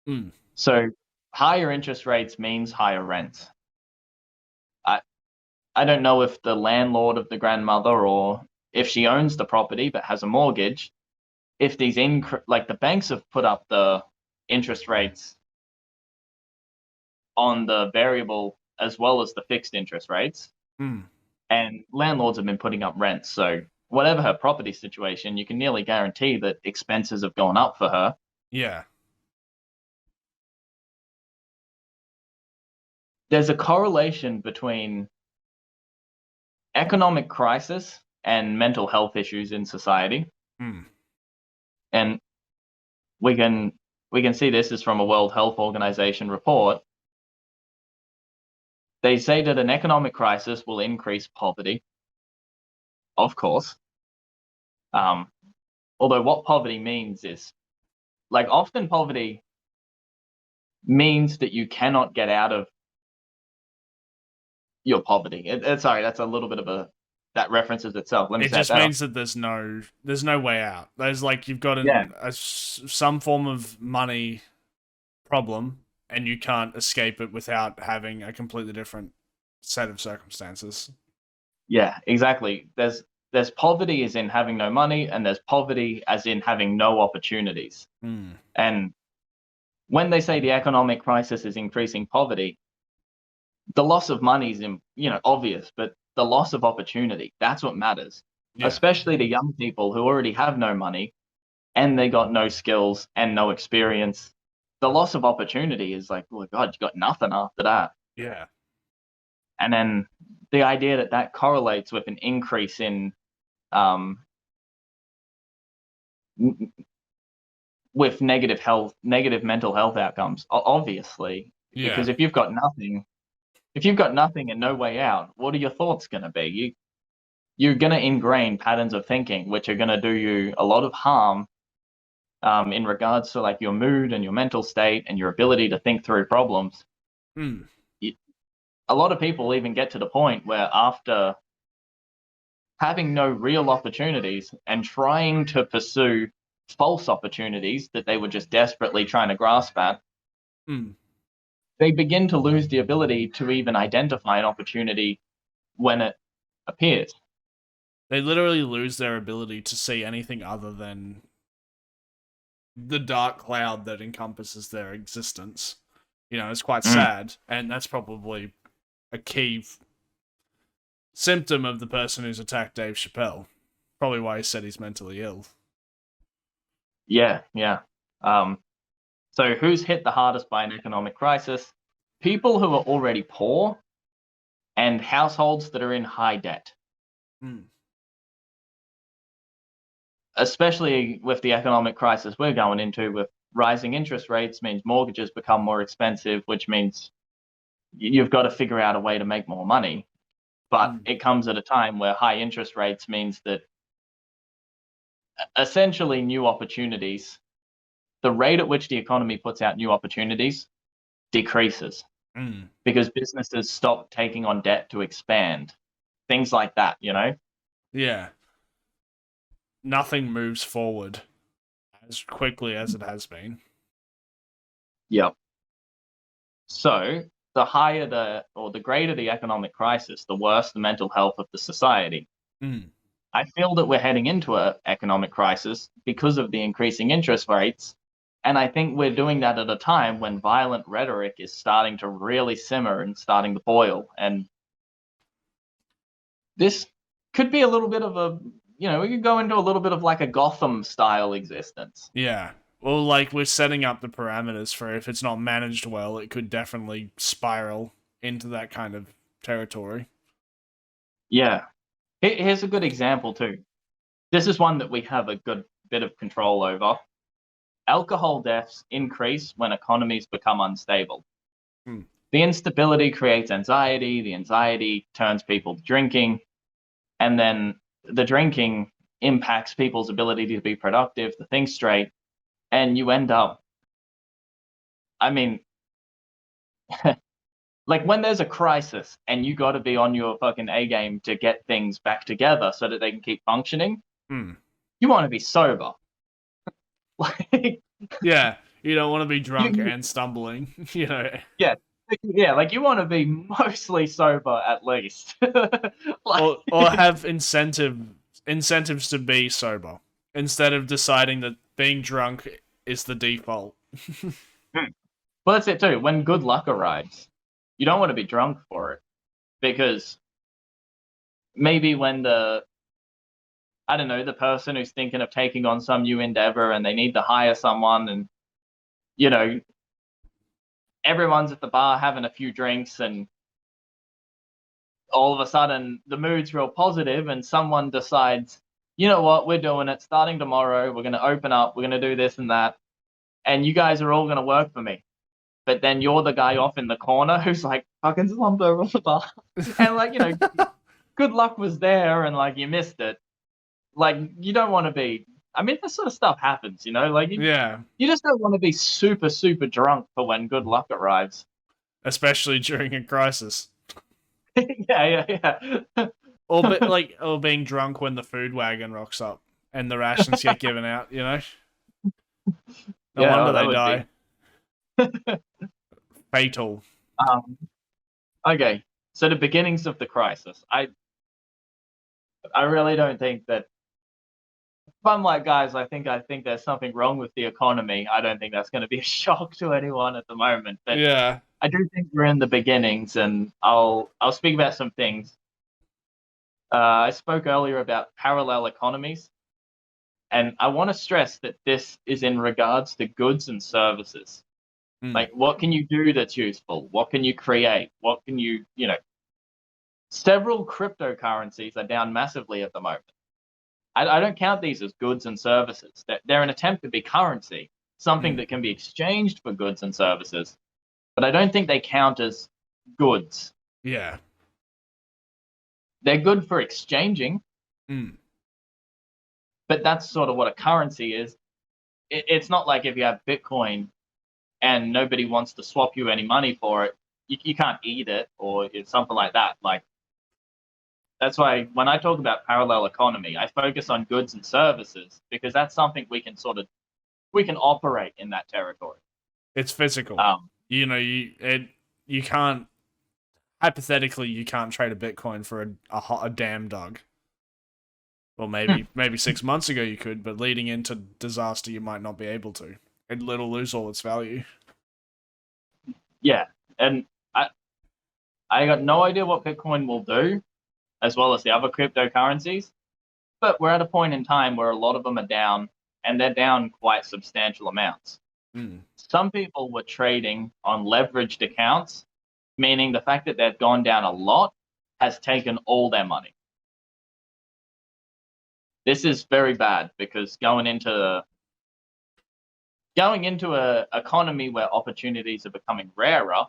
Mm. So higher interest rates means higher rents. I I don't know if the landlord of the grandmother or if she owns the property but has a mortgage, if these like the banks have put up the interest rates on the variable as well as the fixed interest rates, Mm. and landlords have been putting up rents. So whatever her property situation, you can nearly guarantee that expenses have gone up for her. Yeah. There's a correlation between economic crisis and mental health issues in society. Mm. And we can we can see this is from a World Health Organization report. They say that an economic crisis will increase poverty, of course. Um, Although what poverty means is like often poverty means that you cannot get out of your poverty. Sorry, that's a little bit of a that references itself. Let me It say it just better. means that there's no way out. There's like you've got Yeah, some form of money problem, and you can't escape it without having a completely different set of circumstances. yeah, exactly. There's poverty as in having no money, and there's poverty as in having no opportunities. Mm. And when they say the economic crisis is increasing poverty, the loss of money is obvious, but the loss of opportunity, that's what matters. Yeah. Especially to young people who already have no money and they got no skills and no experience. The loss of opportunity is like, oh God, you got nothing after that. Yeah. And then the idea that that correlates with an increase in um, with negative mental health outcomes, obviously, Yeah. because if you've got nothing and no way out, what are your thoughts going to be? You're going to ingrain patterns of thinking which are going to do you a lot of harm in regards to like your mood and your mental state and your ability to think through problems. Mm. A lot of people even get to the point where after having no real opportunities and trying to pursue false opportunities that they were just desperately trying to grasp at, Mm. they begin to lose the ability to even identify an opportunity when it appears. They literally lose their ability to see anything other than the dark cloud that encompasses their existence. It's quite Mm, sad, and that's probably a key symptom of the person who's attacked Dave Chappelle. Probably why he said he's mentally ill. yeah, yeah. Um, so who's hit the hardest by an economic crisis? People who are already poor and households that are in high debt, Mm. especially with the economic crisis we're going into with rising interest rates means mortgages become more expensive, which means you've got to figure out a way to make more money. But Mm. it comes at a time where high interest rates means that essentially new opportunities, the rate at which the economy puts out new opportunities decreases Mm. because businesses stop taking on debt to expand. Things like that. Yeah. Nothing moves forward as quickly as it has been. Yep. So the higher the greater the economic crisis, the worse the mental health of the society. Mm. I feel that we're heading into an economic crisis because of the increasing interest rates. And I think we're doing that at a time when violent rhetoric is starting to really simmer and starting to boil. And this could be a little bit of we could go into a little bit of like a Gotham style existence. Yeah. Well, like we're setting up the parameters for if it's not managed well, it could definitely spiral into that kind of territory. Yeah. Here's a good example, too. This is one that we have a good bit of control over. Alcohol deaths increase when economies become unstable. Hmm. The instability creates anxiety, the anxiety turns people to drinking, and then the drinking impacts people's ability to be productive, to think straight, and you end up, I mean, like when there's a crisis and you got to be on your fucking A game to get things back together so that they can keep functioning, Hmm. you want to be sober. Like, Yeah. You don't want to be drunk You, and stumbling, you know. yeah, yeah, like you want to be mostly sober at least. Or have incentives to be sober instead of deciding that being drunk is the default. Well, that's it too. When good luck arrives, you don't want to be drunk for it because maybe when I don't know, the person who's thinking of taking on some new endeavor and they need to hire someone and, you know, everyone's at the bar having a few drinks and all of a sudden the mood's real positive and someone decides, you know what, we're doing it starting tomorrow. We're going to open up. We're going to do this and that. And you guys are all going to work for me. But then you're the guy off in the corner who's like fucking slumped over on the bar. And like, good luck was there and like you missed it. Like you don't want to be. I mean, this sort of stuff happens, Like Yeah, you just don't want to be super super drunk for when good luck arrives. especially during a crisis. Yeah. Or being drunk when the food wagon rocks up and the rations get given out, No Yeah, wonder oh, that they would be. die. Fatal. Um, okay, so the beginnings of the crisis. I really don't think that. If I'm like, guys, I think there's something wrong with the economy. I don't think that's going to be a shock to anyone at the moment. But Yeah. I do think we're in the beginnings, and I'll speak about some things. I spoke earlier about parallel economies, and I want to stress that this is in regards to goods and services. Mm. Like, what can you do that's useful? What can you create? What can you. Several cryptocurrencies are down massively at the moment. I don't count these as goods and services. They're an attempt to be currency, something Mm. that can be exchanged for goods and services, but I don't think they count as goods. Yeah. They're good for exchanging, Mm. but that's sort of what a currency is. It's not like if you have Bitcoin and nobody wants to swap you any money for it, you can't eat it or it's something like that. Like that's why when I talk about parallel economy, I focus on goods and services because that's something we can operate in that territory. It's physical. Um, You can't hypothetically you can't trade a Bitcoin for a damn dog. Well, maybe 6 months ago you could, but leading into disaster you might not be able to. It'll lose all its value. yeah, and I got no idea what Bitcoin will do, as well as the other cryptocurrencies. But we're at a point in time where a lot of them are down, and they're down quite substantial amounts. Mm. Some people were trading on leveraged accounts, meaning the fact that they've gone down a lot has taken all their money. This is very bad because going into a economy where opportunities are becoming rarer,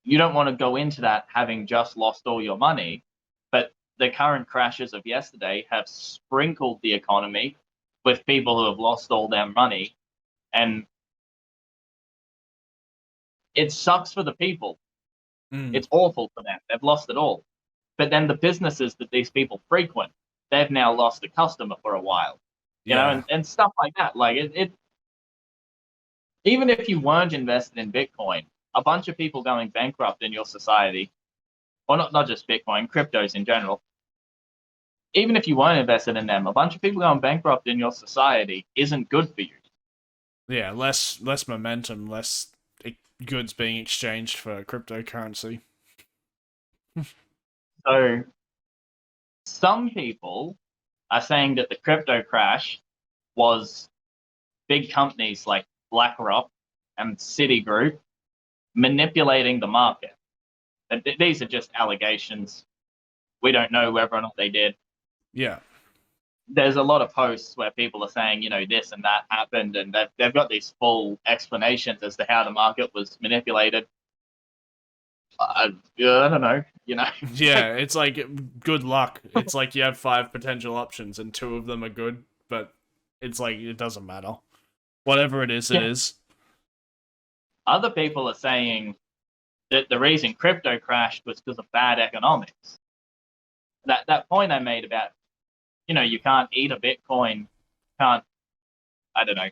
you don't want to go into that having just lost all your money. But the current crashes of yesterday have sprinkled the economy with people who have lost all their money. And it sucks for the people. Mm. It's awful for them. They've lost it all. But then the businesses that these people frequent, they've now lost a customer for a while. Yeah. And stuff like that. Like it even if you weren't invested in Bitcoin, a bunch of people going bankrupt in your society, or not just Bitcoin, cryptos in general, even if you weren't invested in them, a bunch of people going bankrupt in your society isn't good for you. Yeah, less momentum, less goods being exchanged for cryptocurrency. So some people are saying that the crypto crash was big companies like Blackrock and Citigroup manipulating the market. These are just allegations. We don't know whether or not they did. Yeah. There's a lot of posts where people are saying, this and that happened, and they've got these full explanations as to how the market was manipulated. I don't know. Yeah, it's like good luck. It's like you have 5 potential options and 2 of them are good, but it's like it doesn't matter. Whatever it is, it Yeah. is. Other people are saying that the reason crypto crashed was because of bad economics. That point I made about, you can't eat a Bitcoin, can't I don't know,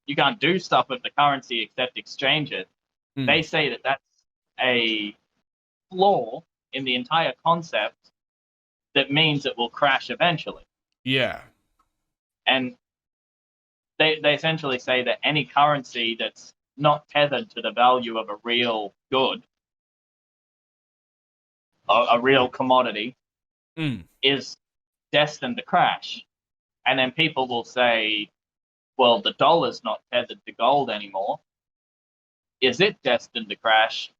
you can't do stuff with the currency except exchange it. They say that that's a flaw in the entire concept that means it will crash eventually. Yeah. And they essentially say that any currency that's not tethered to the value of a real good, a real commodity, is destined to crash. And then people will say, well, the dollar's not tethered to gold anymore. Is it destined to crash?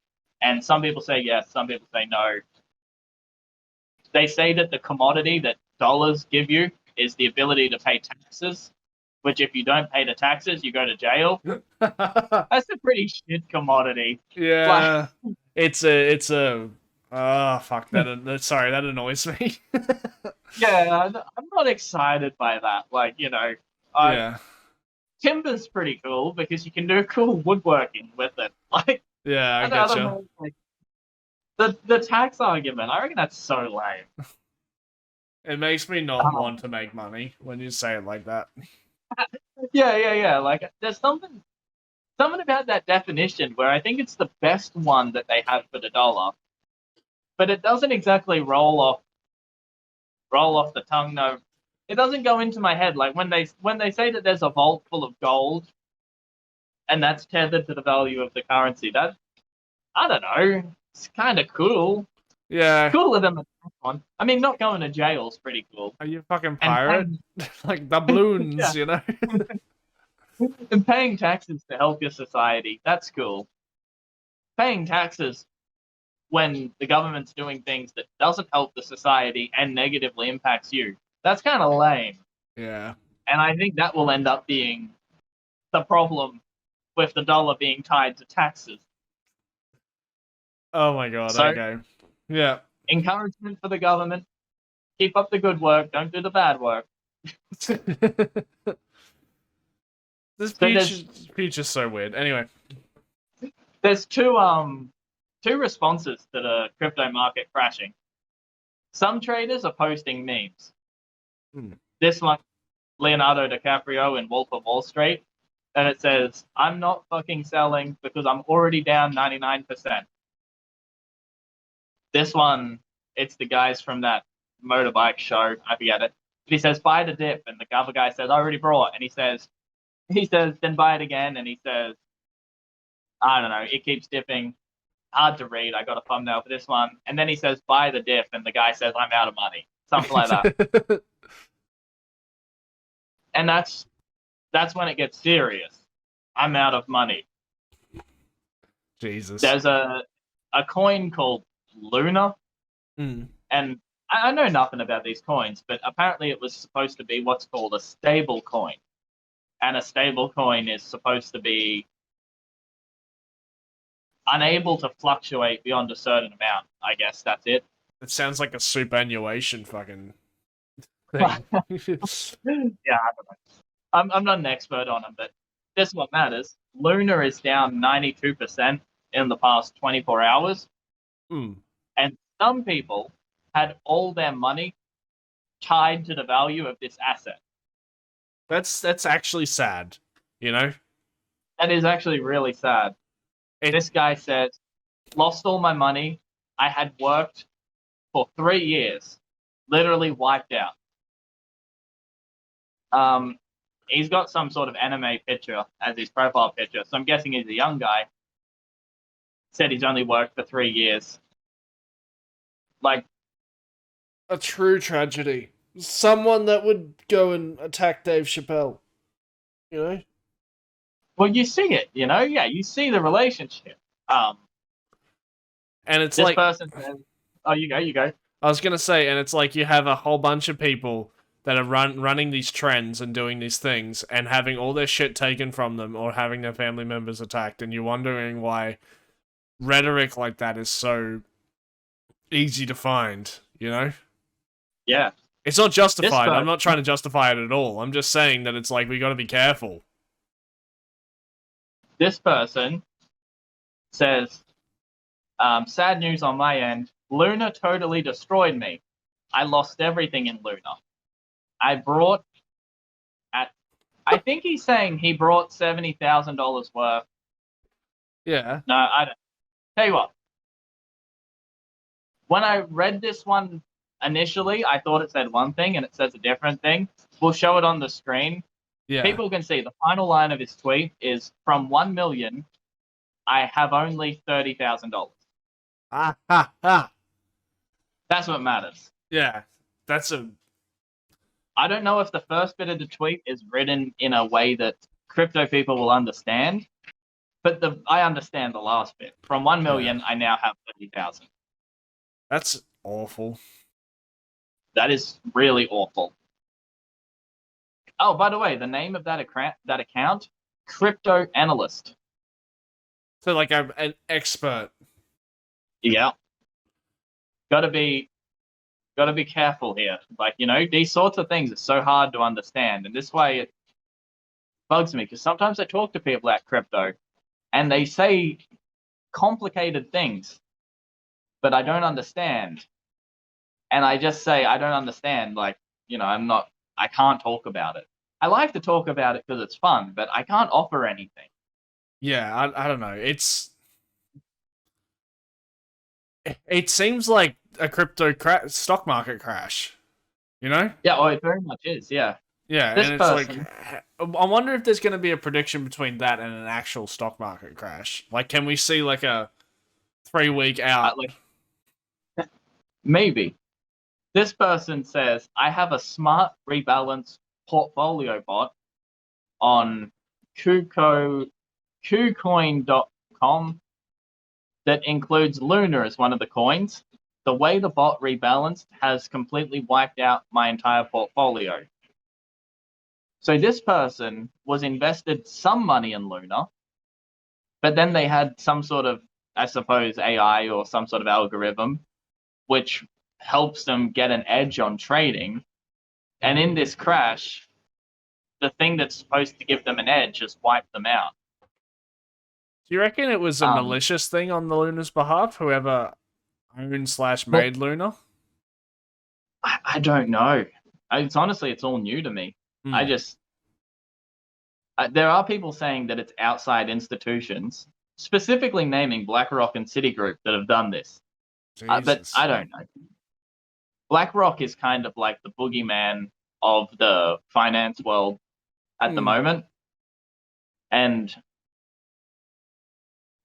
And some people say yes, some people say no. They say that the commodity that dollars give you is the ability to pay taxes, which if you don't pay the taxes, you go to jail. That's a pretty shit commodity. Yeah. Like, it's a oh fuck that sorry, that annoys me. Yeah, I'm not excited by that. Like, you know, yeah. Timber's pretty cool because you can do cool woodworking with it. Like, yeah, I don't getcha. know, like, the tax argument, I reckon that's so lame. It makes me not want to make money when you say it like that. Yeah. Like, there's something about that definition where I think it's the best one that they have for the dollar, but it doesn't exactly roll off the tongue. No, it doesn't go into my head. Like when they say that there's a vault full of gold, and that's tethered to the value of the currency. That, I don't know. It's kind of cool. Yeah. Cooler than the first one. I mean, not going to jail is pretty cool. Are you a fucking pirate? Like doubloons, you know? And paying taxes to help your society, that's cool. Paying taxes when the government's doing things that doesn't help the society and negatively impacts you, that's kind of lame. Yeah. And I think that will end up being the problem with the dollar being tied to taxes. Oh my god, so, okay. Yeah. Encouragement for the government. Keep up the good work. Don't do the bad work. This future's so weird. Anyway. There's two responses to the crypto market crashing. Some traders are posting memes. This one, Leonardo DiCaprio in Wolf of Wall Street, and it says, "I'm not fucking selling because I'm already down 99%. This one, it's the guys from that motorbike show. I forget it. He says, "Buy the dip," and the other guy says, "I already brought," and he says, "Then buy it again," and he says, "I don't know. It keeps dipping. Hard to read. I got a thumbnail for this one." And then he says, "Buy the dip," and the guy says, "I'm out of money." Something like that. And that's when it gets serious. I'm out of money. Jesus. There's a coin called Luna, and I know nothing about these coins, but apparently it was supposed to be what's called a stable coin. And a stable coin is supposed to be unable to fluctuate beyond a certain amount. I guess that's it. It sounds like a superannuation fucking thing. Yeah, I don't know. I'm not an expert on them, but this is what matters. Luna is down 92% in the past 24 hours. And some people had all their money tied to the value of this asset. That's actually sad, you know? That is actually really sad. This guy says, "Lost all my money. I had worked for 3 years. Literally wiped out." He's got some sort of anime picture as his profile picture, so I'm guessing he's a young guy. Said he's only worked for 3 years. Like, a true tragedy. Someone that would go and attack Dave Chappelle, you know? Well, you see it, you know? Yeah, you see the relationship. And it's this like... person says, "Oh, you go. I was going to say, and it's like you have a whole bunch of people that are running these trends and doing these things and having all their shit taken from them or having their family members attacked, and you're wondering why rhetoric like that is so easy to find, you know? Yeah. It's not justified. I'm not trying to justify it at all. I'm just saying that it's like we got to be careful. This person says, "Sad news on my end. Luna totally destroyed me. I lost everything in Luna. I brought at I think he's saying he brought $70,000 worth. Yeah. No, I don't. Tell you what. When I read this one initially, I thought it said one thing and it says a different thing. We'll show it on the screen. Yeah. People can see the final line of his tweet is from 1 million, I have only $30,000. Ah, ha, ha. That's what matters. Yeah. That's a. I don't know if the first bit of the tweet is written in a way that crypto people will understand, but I understand the last bit. From 1 million, Yeah. I now have 30,000. That's awful. That is really awful. Oh, by the way, the name of that account, Crypto Analyst. So, like, I'm an expert. Yeah. Gotta be careful here. Like, these sorts of things are so hard to understand. And this way it bugs me because sometimes I talk to people at crypto and they say complicated things, but I don't understand. And I just say, I don't understand. Like, I can't talk about it. I like to talk about it because it's fun, but I can't offer anything. Yeah, I don't know. It seems like a stock market crash, you know? Yeah, oh, it very much is. Yeah. Yeah, This and it's like, person, I wonder if there's going to be a prediction between that and an actual stock market crash. Like, can we see like a 3 week out? like, maybe. This person says, I have a smart rebalance portfolio bot on KuCoin.com that includes Luna as one of the coins. The way the bot rebalanced has completely wiped out my entire portfolio. So this person was invested some money in Luna, but then they had some sort of, I suppose, AI or some sort of algorithm which helps them get an edge on trading. And in this crash, the thing that's supposed to give them an edge has wiped them out. Do you reckon it was a malicious thing on the Luna's behalf? Whoever owned/made Luna? I don't know. It's honestly, it's all new to me. There are people saying that it's outside institutions, specifically naming BlackRock and Citigroup that have done this. But I don't know. BlackRock is kind of like the boogeyman of the finance world at the moment. And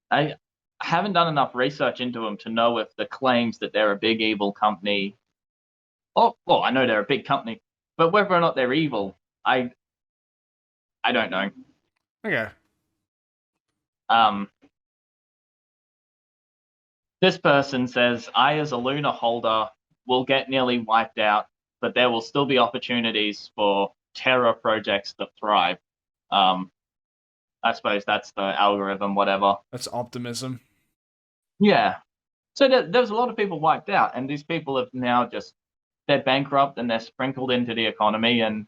I haven't done enough research into them to know if the claims that they're a big evil company. Oh, well, I know they're a big company, but whether or not they're evil, I don't know. Okay. This person says, I, as a Luna holder, will get nearly wiped out, but there will still be opportunities for Terra projects to thrive. I suppose that's the algorithm, whatever. That's optimism. Yeah. So there's a lot of people wiped out, and these people have now they're bankrupt and they're sprinkled into the economy, and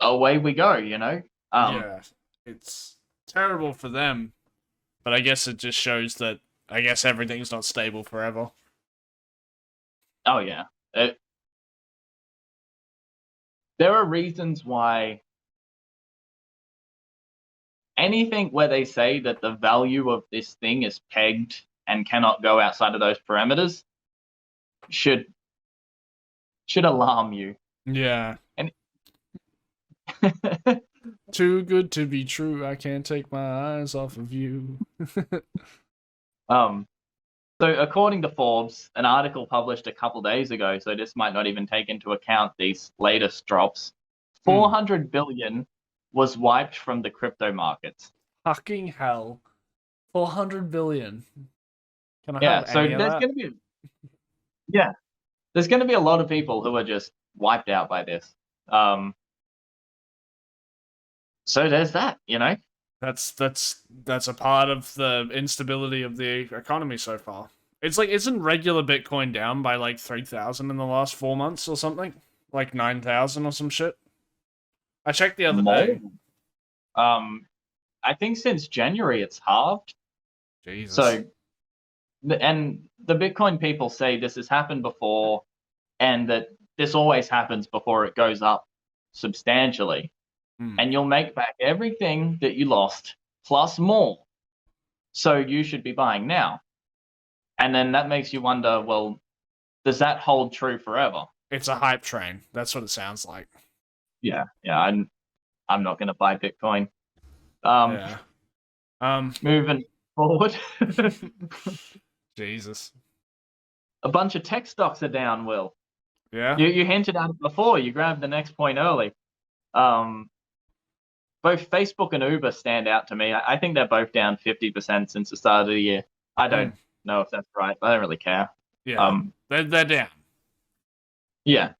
away we go, Yeah, it's terrible for them, but I guess it just shows that I guess everything's not stable forever. Oh yeah. There are reasons why anything where they say that the value of this thing is pegged and cannot go outside of those parameters should alarm you. Yeah. And too good to be true, I can't take my eyes off of you. So according to Forbes, an article published a couple days ago, so this might not even take into account these latest drops, 400 billion was wiped from the crypto markets. Fucking hell. 400 billion. Can I Yeah, have so any of there's that? going to be there's going to be a lot of people who are just wiped out by this. So there's that, That's a part of the instability of the economy so far. It's like, isn't regular Bitcoin down by like 3,000 in the last 4 months or something? Like 9,000 or some shit? I checked the other day. I think since January it's halved. Jesus. So, and the Bitcoin people say this has happened before, and that this always happens before it goes up. substantially, Mm. and you'll make back everything that you lost plus more. So you should be buying now. And then that makes you wonder, well, does that hold true forever? It's a hype train. That's what it sounds like. Yeah, I'm not going to buy Bitcoin. Yeah. Moving forward, Jesus. a bunch of tech stocks are down. Will, Yeah. you hinted at it before? You grabbed the next point early. Um, both Facebook and Uber stand out to me. I think they're both down 50% since the start of the year. I don't know if that's right, but I don't really care. Yeah. They're down. Yeah.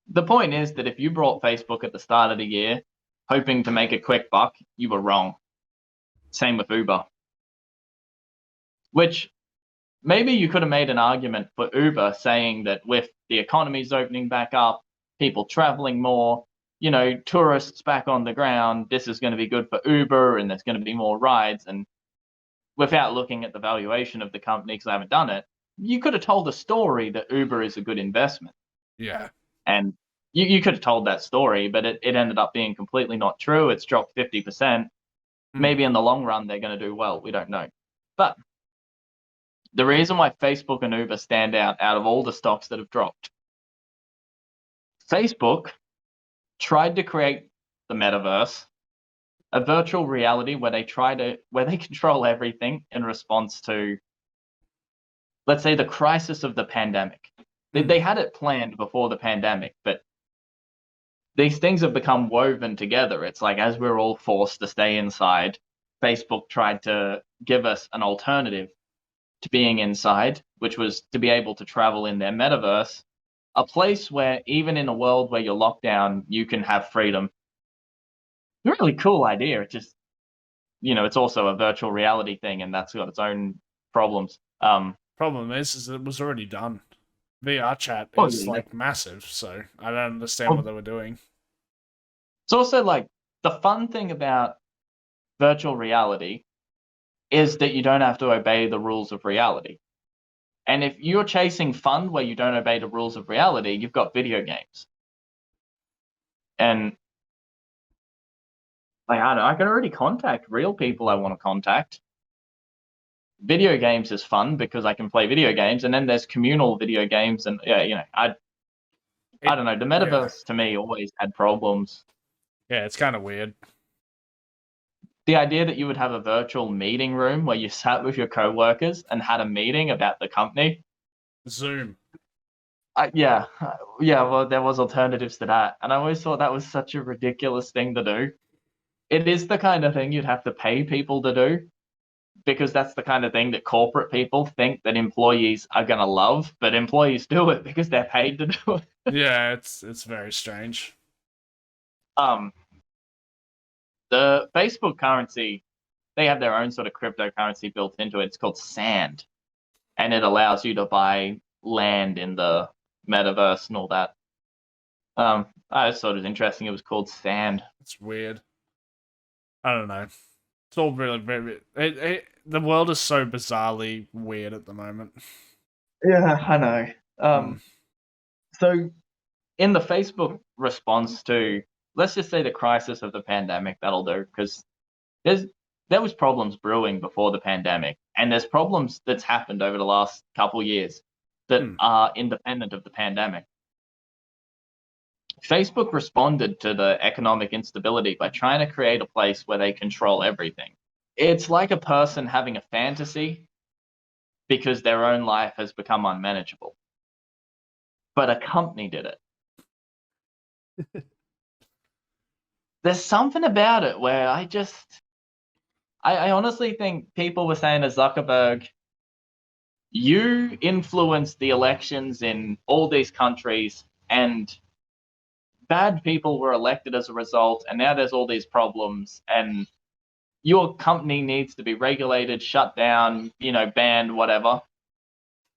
The point is that if you brought Facebook at the start of the year, hoping to make a quick buck, you were wrong. Same with Uber. Which maybe you could have made an argument for Uber saying that with the economies opening back up, people traveling more, tourists back on the ground, this is going to be good for Uber and there's going to be more rides. And without looking at the valuation of the company, because I haven't done it, you could have told a story that Uber is a good investment. Yeah. And you could have told that story, but it ended up being completely not true. It's dropped 50%. Maybe in the long run, they're going to do well. We don't know. But the reason why Facebook and Uber stand out of all the stocks that have dropped, Facebook tried to create the metaverse, a virtual reality where they control everything in response to, let's say, the crisis of the pandemic. They had it planned before the pandemic, but these things have become woven together. It's like as we're all forced to stay inside, Facebook tried to give us an alternative to being inside, which was to be able to travel in their metaverse, a place where even in a world where you're locked down, you can have freedom. A really cool idea. It just, it's also a virtual reality thing, and that's got its own problems. Problem is it was already done. VR chat Oh, is yeah. like massive, so I don't understand what they were doing. It's also like the fun thing about virtual reality is that you don't have to obey the rules of reality. And if you're chasing fun where you don't obey the rules of reality, you've got video games. And I don't know, I can already contact real people I want to contact. Video games is fun because I can play video games, and then there's communal video games, and I don't know. The metaverse to me always had problems. Yeah, it's kind of weird. The idea that you would have a virtual meeting room where you sat with your coworkers and had a meeting about the company. Zoom. Yeah. Well, there was alternatives to that, and I always thought that was such a ridiculous thing to do. It is the kind of thing you'd have to pay people to do, because that's the kind of thing that corporate people think that employees are going to love, but employees do it because they're paid to do it. Yeah, it's very strange. The Facebook currency, they have their own sort of cryptocurrency built into it. It's called Sand, and it allows you to buy land in the metaverse and all that. I just thought it was interesting. It was called Sand. It's weird. I don't know. It's all really very. The world is so bizarrely weird at the moment. Yeah, I know. So in the Facebook response to, let's just say, the crisis of the pandemic, that'll do, because there was problems brewing before the pandemic, and there's problems that's happened over the last couple years that are independent of the pandemic. Facebook responded to the economic instability by trying to create a place where they control everything. It's like a person having a fantasy because their own life has become unmanageable. But a company did it. There's something about it where I honestly think people were saying to Zuckerberg, you influenced the elections in all these countries, and bad people were elected as a result, and now there's all these problems, and your company needs to be regulated, shut down, banned, whatever.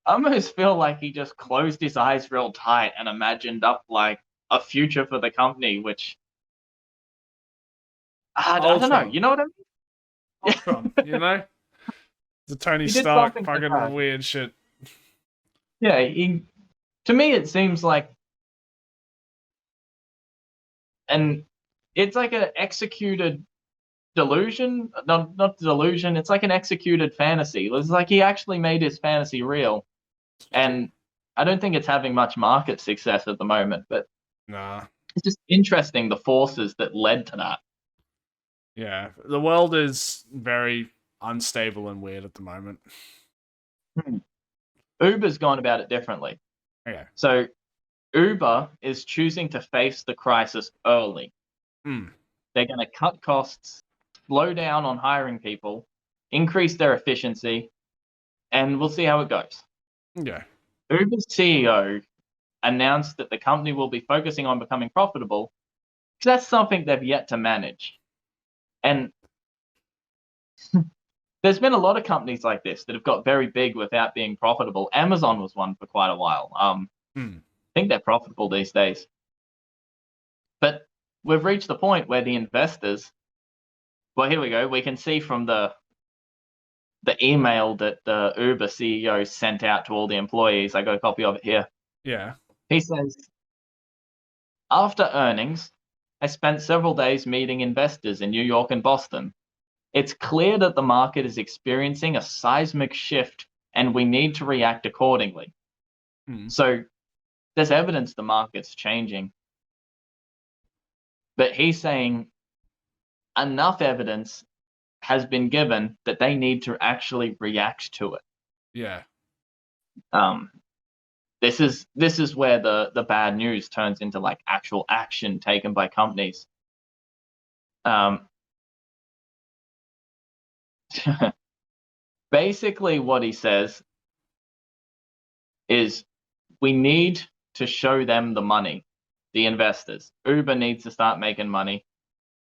I almost feel like he just closed his eyes real tight and imagined up like a future for the company, which I don't know. You know what I mean? Ultron, the Tony He did Stark something like fucking that. weird shit. Yeah, to me it seems like And it's like an executed delusion, not delusion. It's like an executed fantasy. It's like he actually made his fantasy real, and I don't think it's having much market success at the moment. But Nah. it's just interesting the forces that led to that. Yeah. The world is very unstable and weird at the moment. Uber's gone about it differently. Okay. So Uber is choosing to face the crisis early. They're going to cut costs, slow down on hiring people, increase their efficiency, and we'll see how it goes. Yeah. Uber's CEO announced that the company will be focusing on becoming profitable because that's something they've yet to manage. And there's been a lot of companies like this that have got very big without being profitable. Amazon was one for quite a while. I think they're profitable these days. But we've reached the point where the investors, well, here we go. We can see from the email that the Uber CEO sent out to all the employees. I got a copy of it here. Yeah. He says, after earnings, I spent several days meeting investors in New York and Boston. It's clear that the market is experiencing a seismic shift and we need to react accordingly. So there's evidence the market's changing. But he's saying enough evidence has been given that they need to actually react to it. Yeah. This is where the bad news turns into like actual action taken by companies. Basically what he says is we need to show them the money, the investors. Uber needs to start making money.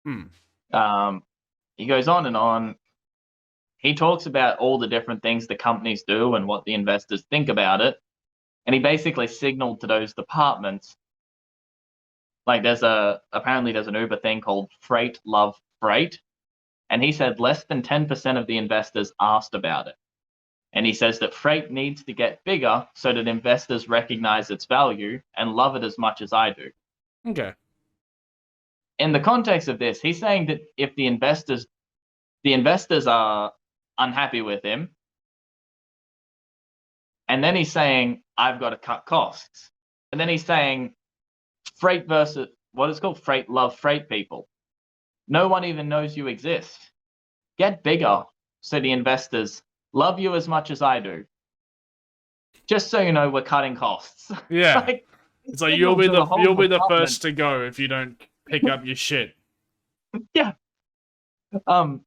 He goes on and on. He talks about all the different things the companies do and what the investors think about it. And he basically signaled to those departments, like apparently there's an Uber thing called Freight Love Freight. And he said less than 10% of the investors asked about it. And he says that freight needs to get bigger so that investors recognize its value and love it as much as I do. Okay. In the context of this, he's saying that if the investors are unhappy with him, and then he's saying, I've got to cut costs. And then he's saying, freight versus, what is called freight love freight people. No one even knows you exist. Get bigger so the investors love you as much as I do. Just so you know, we're cutting costs. Yeah. It's like you'll be the first to go if you don't pick up your shit. Yeah. So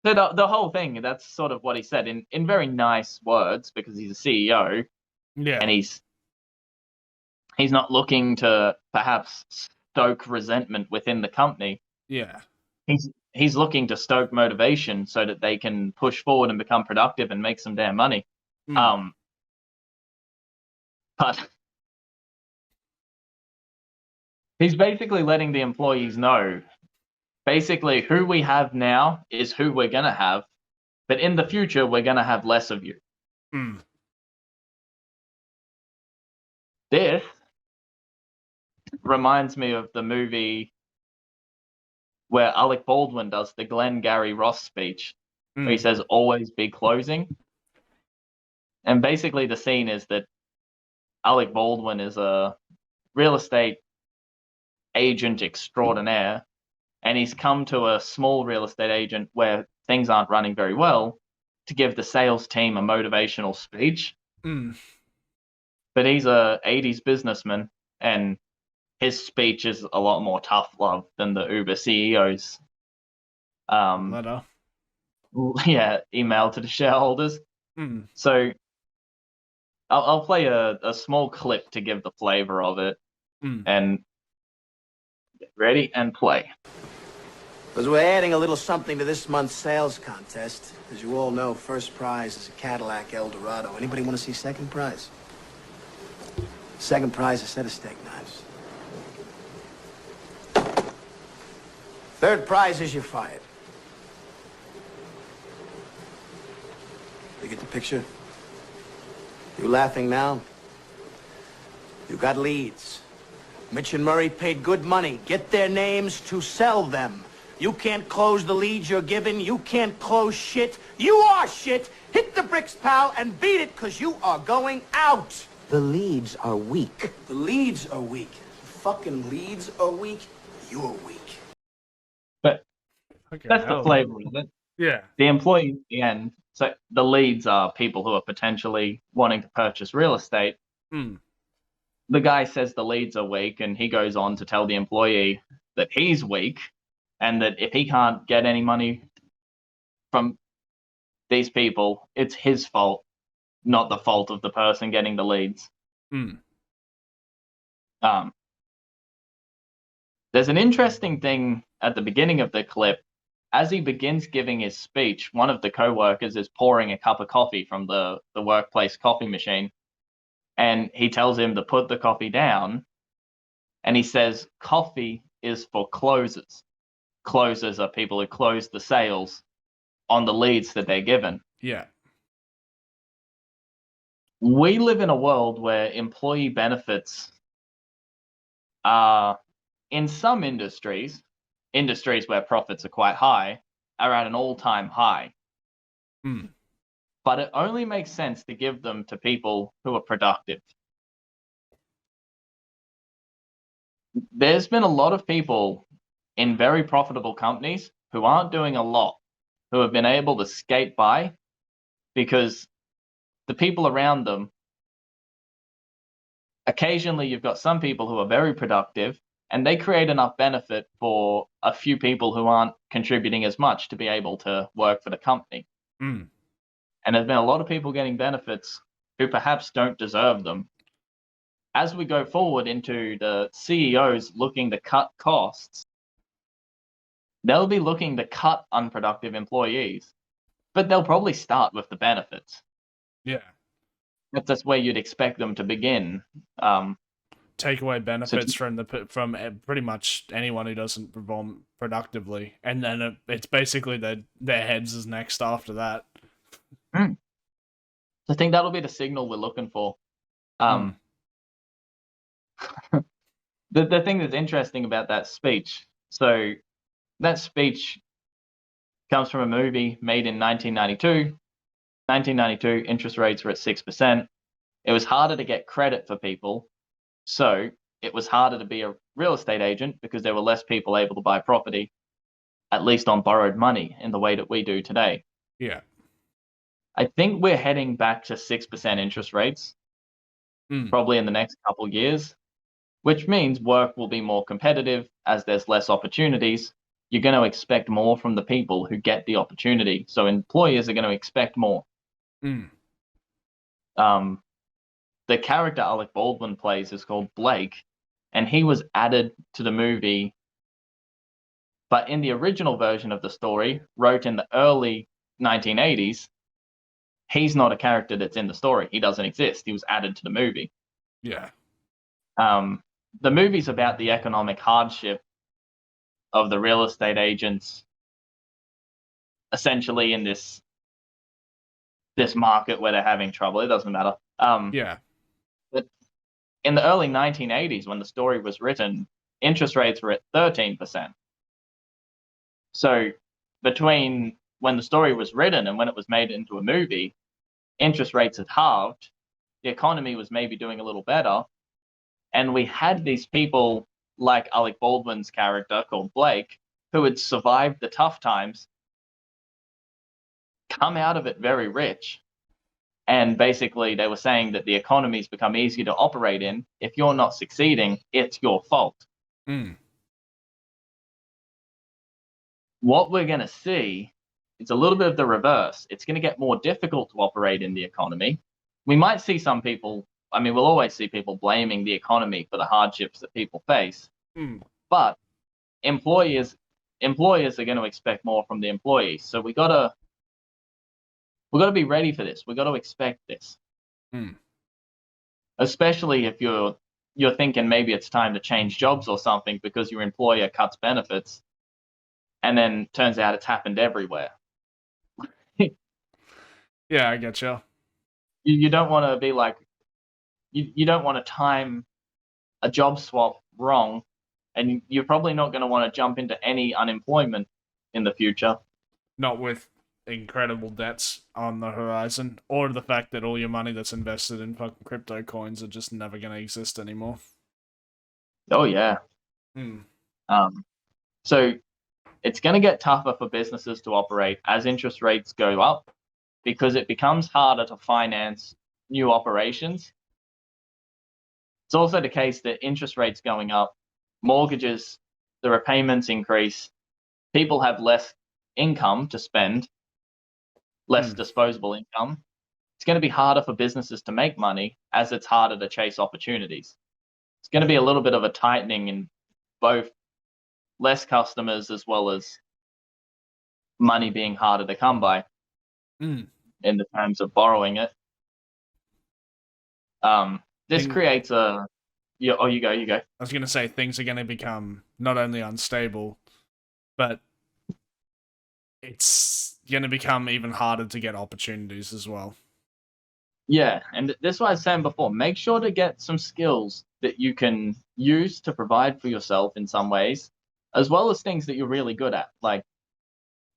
the whole thing, that's sort of what he said in very nice words because he's a CEO. Yeah. And he's not looking to perhaps stoke resentment within the company. Yeah. He's looking to stoke motivation so that they can push forward and become productive and make some damn money. But he's basically letting the employees know, basically, who we have now is who we're going to have, but in the future, we're going to have less of you. This reminds me of the movie where Alec Baldwin does the Glengarry Ross speech, where he says, always be closing. And basically the scene is that Alec Baldwin is a real estate agent extraordinaire, and he's come to a small real estate agent where things aren't running very well to give the sales team a motivational speech. But he's a 80s businessman, and his speech is a lot more tough love than the Uber CEO's letter. Yeah, email to the shareholders. So I'll play a small clip to give the flavor of it. And get ready and play. Because we're adding a little something to this month's sales contest. As you all know, first prize is a Cadillac Eldorado. Anybody want to see second prize? Second prize is a set of steak knives. Third prize is you're fired. You get the picture? You laughing now? You got leads. Mitch and Murray paid good money. Get their names to sell them. You can't close the leads you're given. You can't close shit. You are shit. Hit the bricks, pal, and beat it, because you are going out. The leads are weak. The leads are weak. The fucking leads are weak. You're weak. But Okay, that's the flavor of it. Yeah. The employee at the end. So the leads are people who are potentially wanting to purchase real estate. Hmm. The guy says the leads are weak, and he goes on to tell the employee that he's weak, and that if he can't get any money from these people, it's his fault, not the fault of the person getting the leads. Hmm. There's an interesting thing at the beginning of the clip. As he begins giving his speech, one of the co-workers is pouring a cup of coffee from the workplace coffee machine, and he tells him to put the coffee down, and he says, coffee is for closers. Closers are people who close the sales on the leads that they're given. Yeah. We live in a world where employee benefits are, in some industries where profits are quite high, are at an all-time high. Hmm. But it only makes sense to give them to people who are productive. There's been a lot of people in very profitable companies who aren't doing a lot, who have been able to skate by because the people around them, occasionally you've got some people who are very productive and they create enough benefit for a few people who aren't contributing as much to be able to work for the company. Hmm. And there's been a lot of people getting benefits who perhaps don't deserve them. As we go forward into the CEOs looking to cut costs, they'll be looking to cut unproductive employees, but they'll probably start with the benefits. Yeah. That's where you'd expect them to begin. Take away benefits from pretty much anyone who doesn't perform productively, and then it's basically their heads is next after that. I think that'll be the signal we're looking for. The thing that's interesting about that speech, so that speech comes from a movie made in 1992. 1992, interest rates were at 6%. It was harder to get credit for people, so it was harder to be a real estate agent because there were less people able to buy property, at least on borrowed money in the way that we do today. Yeah. I think we're heading back to 6% interest rates, probably in the next couple of years, which means work will be more competitive as there's less opportunities. You're going to expect more from the people who get the opportunity. So employers are going to expect more. The character Alec Baldwin plays is called Blake, and he was added to the movie, but in the original version of the story, wrote in the early 1980s, he's not a character that's in the story. He doesn't exist. He was added to the movie. Yeah. The movie's about the economic hardship of the real estate agents, essentially in this market where they're having trouble. It doesn't matter. Yeah. But in the early 1980s, when the story was written, interest rates were at 13%. So between when the story was written and when it was made into a movie, interest rates had halved. The economy was maybe doing a little better. And we had these people like Alec Baldwin's character called Blake, who had survived the tough times, come out of it very rich. And basically they were saying that the economy's become easier to operate in. If you're not succeeding, it's your fault. What we're going to see is a little bit of the reverse. It's going to get more difficult to operate in the economy. We might see some people, we'll always see people blaming the economy for the hardships that people face. But employers are going to expect more from the employees. So we got to be ready for this. We got to expect this. Especially if you're thinking maybe it's time to change jobs or something because your employer cuts benefits, and then turns out it's happened everywhere. Yeah, I get you. You don't want to be like, you don't want to time a job swap wrong, and you're probably not going to want to jump into any unemployment in the future. Not with incredible debts on the horizon, or the fact that all your money that's invested in fucking crypto coins are just never going to exist anymore. Oh yeah. Hmm. So it's going to get tougher for businesses to operate as interest rates go up, because it becomes harder to finance new operations. It's also the case that interest rates going up, mortgages, the repayments increase, people have less income to spend, less disposable income. It's going to be harder for businesses to make money, as it's harder to chase opportunities. It's going to be a little bit of a tightening in both less customers as well as money being harder to come by in the terms of borrowing it. This creates a... Yeah, oh, you go. I was going to say things are going to become not only unstable, but it's going to become even harder to get opportunities as well. Yeah, and that's what I was saying before. Make sure to get some skills that you can use to provide for yourself in some ways, as well as things that you're really good at. Like,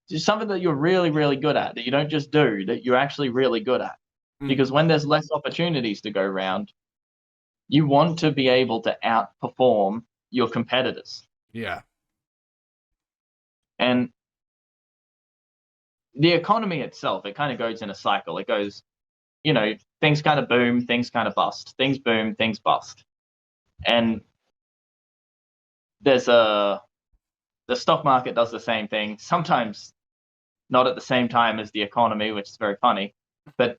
just something that you're really, really good at, that you don't just do, that you're actually really good at. Because when there's less opportunities to go around, you want to be able to outperform your competitors. Yeah. And the economy itself, it kind of goes in a cycle. It goes, things kind of boom, things kind of bust. Things boom, things bust. And the stock market does the same thing. Sometimes not at the same time as the economy, which is very funny. But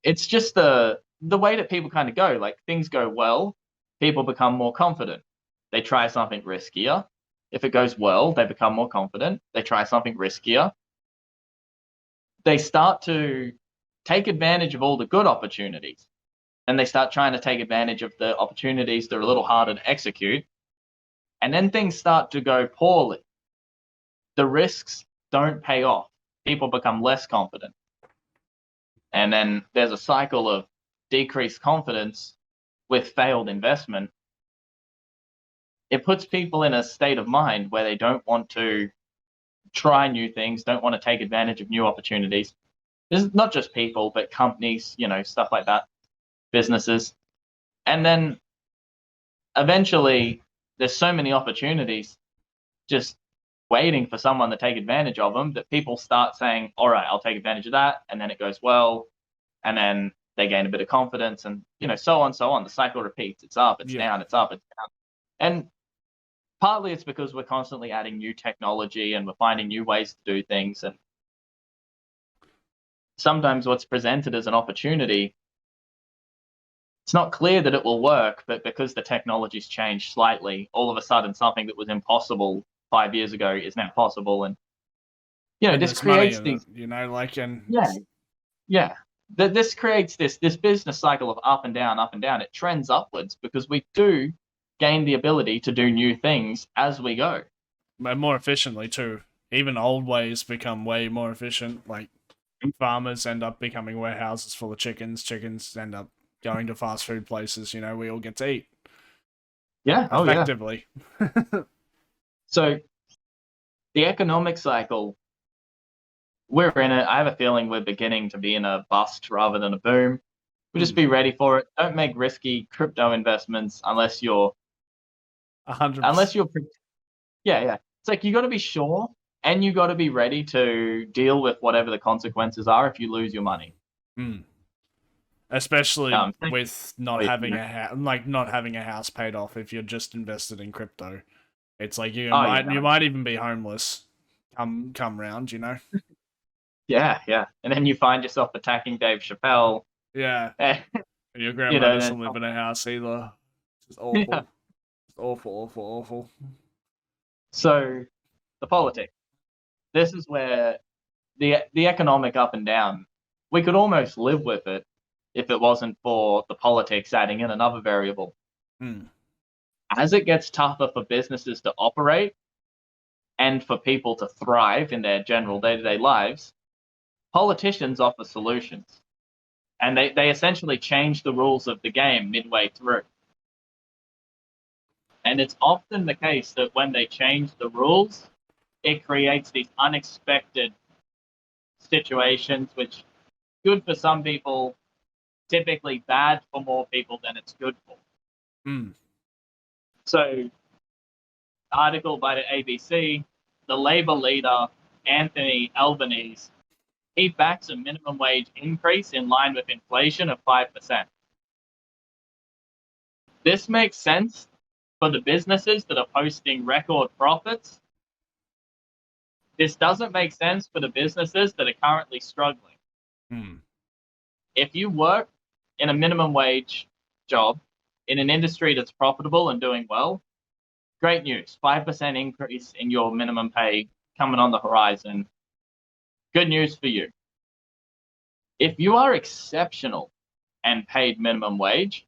it's just the way that people kind of go. Like, things go well, people become more confident. They try something riskier. If it goes well, they become more confident. They try something riskier. They start to take advantage of all the good opportunities. And they start trying to take advantage of the opportunities that are a little harder to execute. And then things start to go poorly. The risks don't pay off. People become less confident. And then there's a cycle of decreased confidence with failed investment. It puts people in a state of mind where they don't want to try new things, don't want to take advantage of new opportunities. This is not just people, but companies, stuff like that, businesses. And then eventually there's so many opportunities just waiting for someone to take advantage of them that people start saying, all right, I'll take advantage of that. And then it goes well. And then they gain a bit of confidence, and, so on. The cycle repeats. It's up, it's down, it's up, it's down. And partly it's because we're constantly adding new technology and we're finding new ways to do things. And sometimes what's presented as an opportunity, it's not clear that it will work, but because the technology's changed slightly, all of a sudden something that was impossible 5 years ago is now possible. And, this creates these... Yeah. This creates this business cycle of up and down, up and down. It trends upwards because we do gain the ability to do new things as we go. But more efficiently too. Even old ways become way more efficient. Like, farmers end up becoming warehouses full of chickens. Chickens end up going to fast food places. We all get to eat. Yeah, effectively. So the economic cycle, we're in it. I have a feeling we're beginning to be in a bust rather than a boom. We'll just be ready for it. Don't make risky crypto investments unless you're 100%. Yeah. It's like, you got to be sure, and you got to be ready to deal with whatever the consequences are if you lose your money. Especially with not having a house paid off if you're just invested in crypto. It's like you might even be homeless come round, Yeah. And then you find yourself attacking Dave Chappelle. Yeah. And your grandma doesn't live in a house either. It's awful. Yeah. It's awful. So, the politics. This is where the economic up and down, we could almost live with it if it wasn't for the politics adding in another variable. As it gets tougher for businesses to operate and for people to thrive in their general day-to-day lives, politicians offer solutions. And they essentially change the rules of the game midway through. And it's often the case that when they change the rules, it creates these unexpected situations, which good for some people, typically bad for more people than it's good for. Mm. So, article by the ABC, the Labour leader, Anthony Albanese, he backs a minimum wage increase in line with inflation of 5%. This makes sense for the businesses that are posting record profits. This doesn't make sense for the businesses that are currently struggling. Mm. If you work in a minimum wage job in an industry that's profitable and doing well, great news. 5% increase in your minimum pay coming on the horizon. Good news for you. If you are exceptional and paid minimum wage,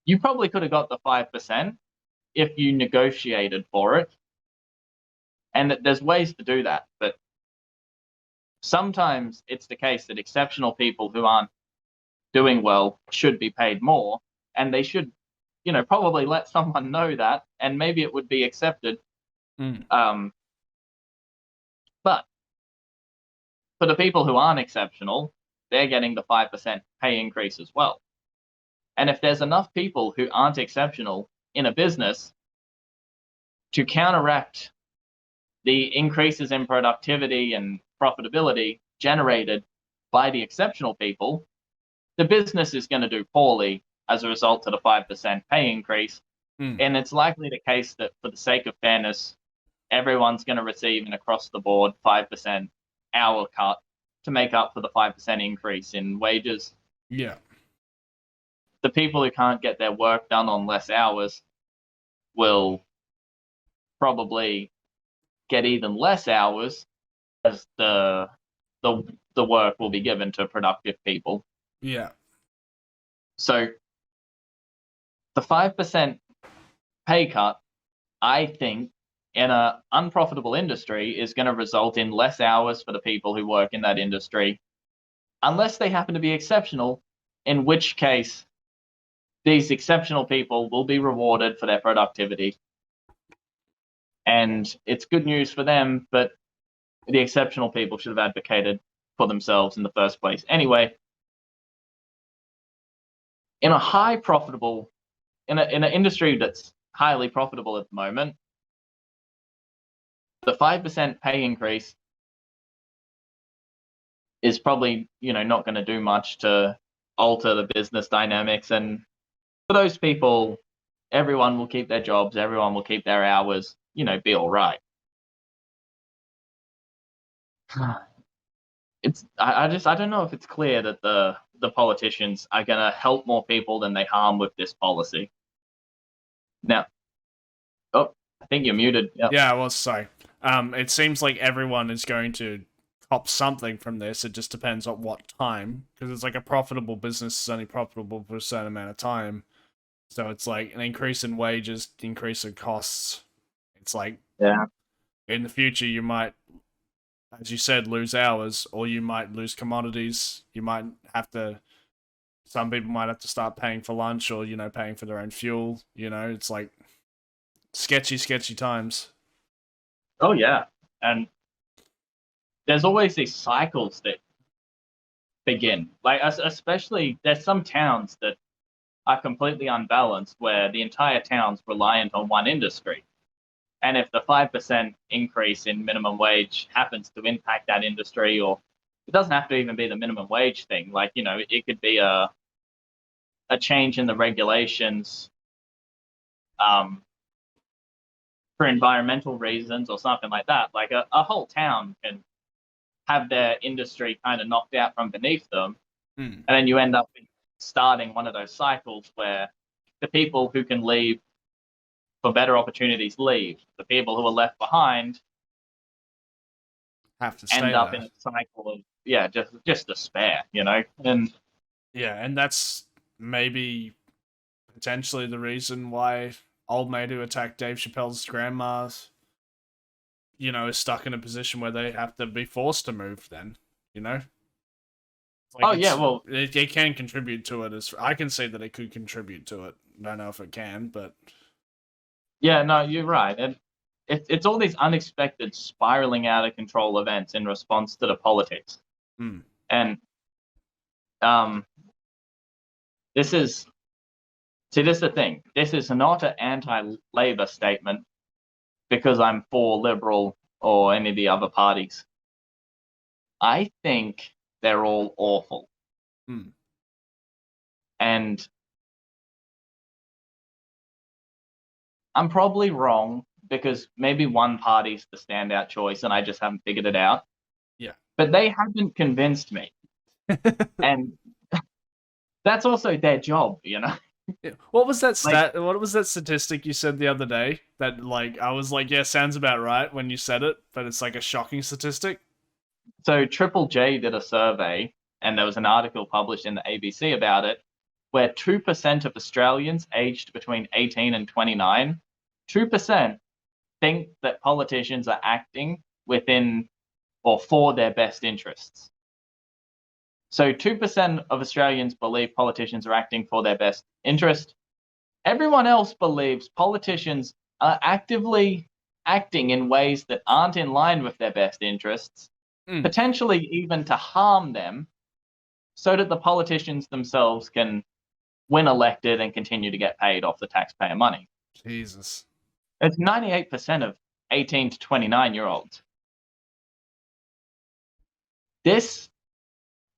you probably could have got the 5% if you negotiated for it. And there's ways to do that. But sometimes it's the case that exceptional people who aren't doing well should be paid more. And they should, probably let someone know that. And maybe it would be accepted. Mm. But for the people who aren't exceptional, they're getting the 5% pay increase as well. And if there's enough people who aren't exceptional in a business to counteract the increases in productivity and profitability generated by the exceptional people, the business is going to do poorly as a result of the 5% pay increase. Mm. And it's likely the case that for the sake of fairness, everyone's going to receive an across the board 5% hour cut to make up for the 5% increase in wages. Yeah. The people who can't get their work done on less hours will probably get even less hours as the work will be given to productive people. Yeah. So the 5% pay cut, I think, in an unprofitable industry is going to result in less hours for the people who work in that industry, unless they happen to be exceptional, in which case these exceptional people will be rewarded for their productivity. And it's good news for them, but the exceptional people should have advocated for themselves in the first place. Anyway, in a high profitable, in an industry that's highly profitable at the moment, the 5% pay increase is probably, not going to do much to alter the business dynamics. And for those people, everyone will keep their jobs, everyone will keep their hours, be all right. I don't know if it's clear that the politicians are going to help more people than they harm with this policy. Now, I think you're muted. Yep. Yeah, well, sorry. It seems like everyone is going to cop something from this. It just depends on what time, because it's like a profitable business is only profitable for a certain amount of time. So it's like an increase in wages, increase in costs. It's like, Yeah. in the future, you might, as you said, lose hours, or you might lose commodities. You might have to, some people might have to start paying for lunch, or, paying for their own fuel. It's like sketchy times. Oh yeah, and there's always these cycles that begin. Like especially, there's some towns that are completely unbalanced, where the entire town's reliant on one industry. And if the 5% increase in minimum wage happens to impact that industry, or it doesn't have to even be the minimum wage thing, like, it could be a change in the regulations for environmental reasons or something like that. Like a whole town can have their industry kind of knocked out from beneath them. Mm. And then you end up starting one of those cycles where the people who can leave for better opportunities leave. The people who are left behind Have to stay end up there. in a cycle of just despair, And Yeah, and that's maybe potentially the reason why old mate who attacked Dave Chappelle's grandma, is stuck in a position where they have to be forced to move then, Like well, it can contribute to it. I can say that it could contribute to it. I don't know if it can, but Yeah, no, you're right. And it's all these unexpected spiraling out of control events in response to the politics. Hmm. And um, this is this is the thing. This is not an anti-Labor statement because I'm for Liberal or any of the other parties. I think they're all awful. Hmm. And I'm probably wrong because maybe one party's the standout choice and I just haven't figured it out. Yeah. But they haven't convinced me. And that's also their job, you know? Yeah. What was that Like, stat? What was that statistic you said the other day? That like I was like, yeah, sounds about right when you said it, but it's like a shocking statistic. so Triple J did a survey, and there was an article published in the ABC about it, where 2% of Australians aged between 18 and 29, 2% think that politicians are acting within or for their best interests. So 2% of Australians believe politicians are acting for their best interest. Everyone else believes politicians are actively acting in ways that aren't in line with their best interests, Hmm. potentially even to harm them, so that the politicians themselves can win elected and continue to get paid off the taxpayer money. Jesus. It's 98% of 18 to 29-year-olds.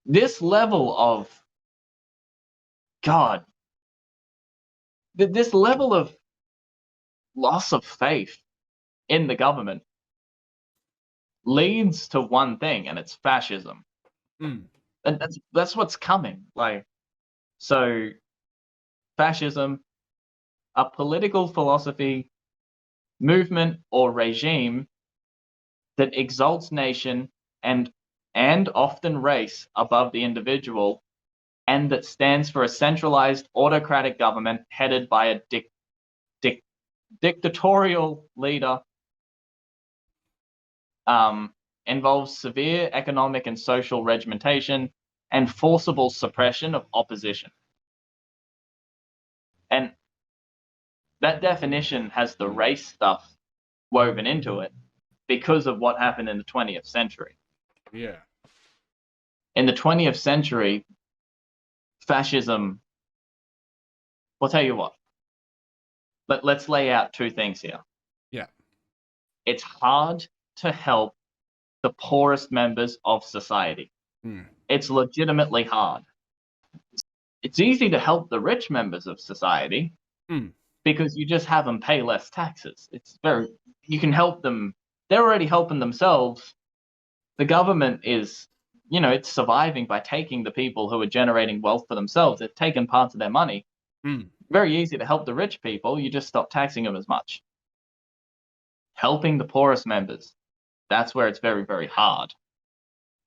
This level of God, this level of loss of faith in the government leads to one thing, and it's fascism. Hmm. And that's what's coming. Like, so fascism, a political philosophy, movement, or regime that exalts nation and often race above the individual, and that stands for a centralized autocratic government headed by a dictatorial leader, involves severe economic and social regimentation and forcible suppression of opposition. And that definition has the race stuff woven into it because of what happened in the 20th century. Yeah. In the 20th century, fascism, we'll tell you what, let's lay out two things here. Yeah. It's hard to help the poorest members of society. Hmm. It's legitimately hard. It's easy to help the rich members of society Hmm. because you just have them pay less taxes. You can help them. They're already helping themselves. The government is, it's surviving by taking the people who are generating wealth for themselves. They've taken parts of their money. Hmm. Very easy to help the rich people. You just stop taxing them as much. Helping the poorest members, that's where it's very, very hard.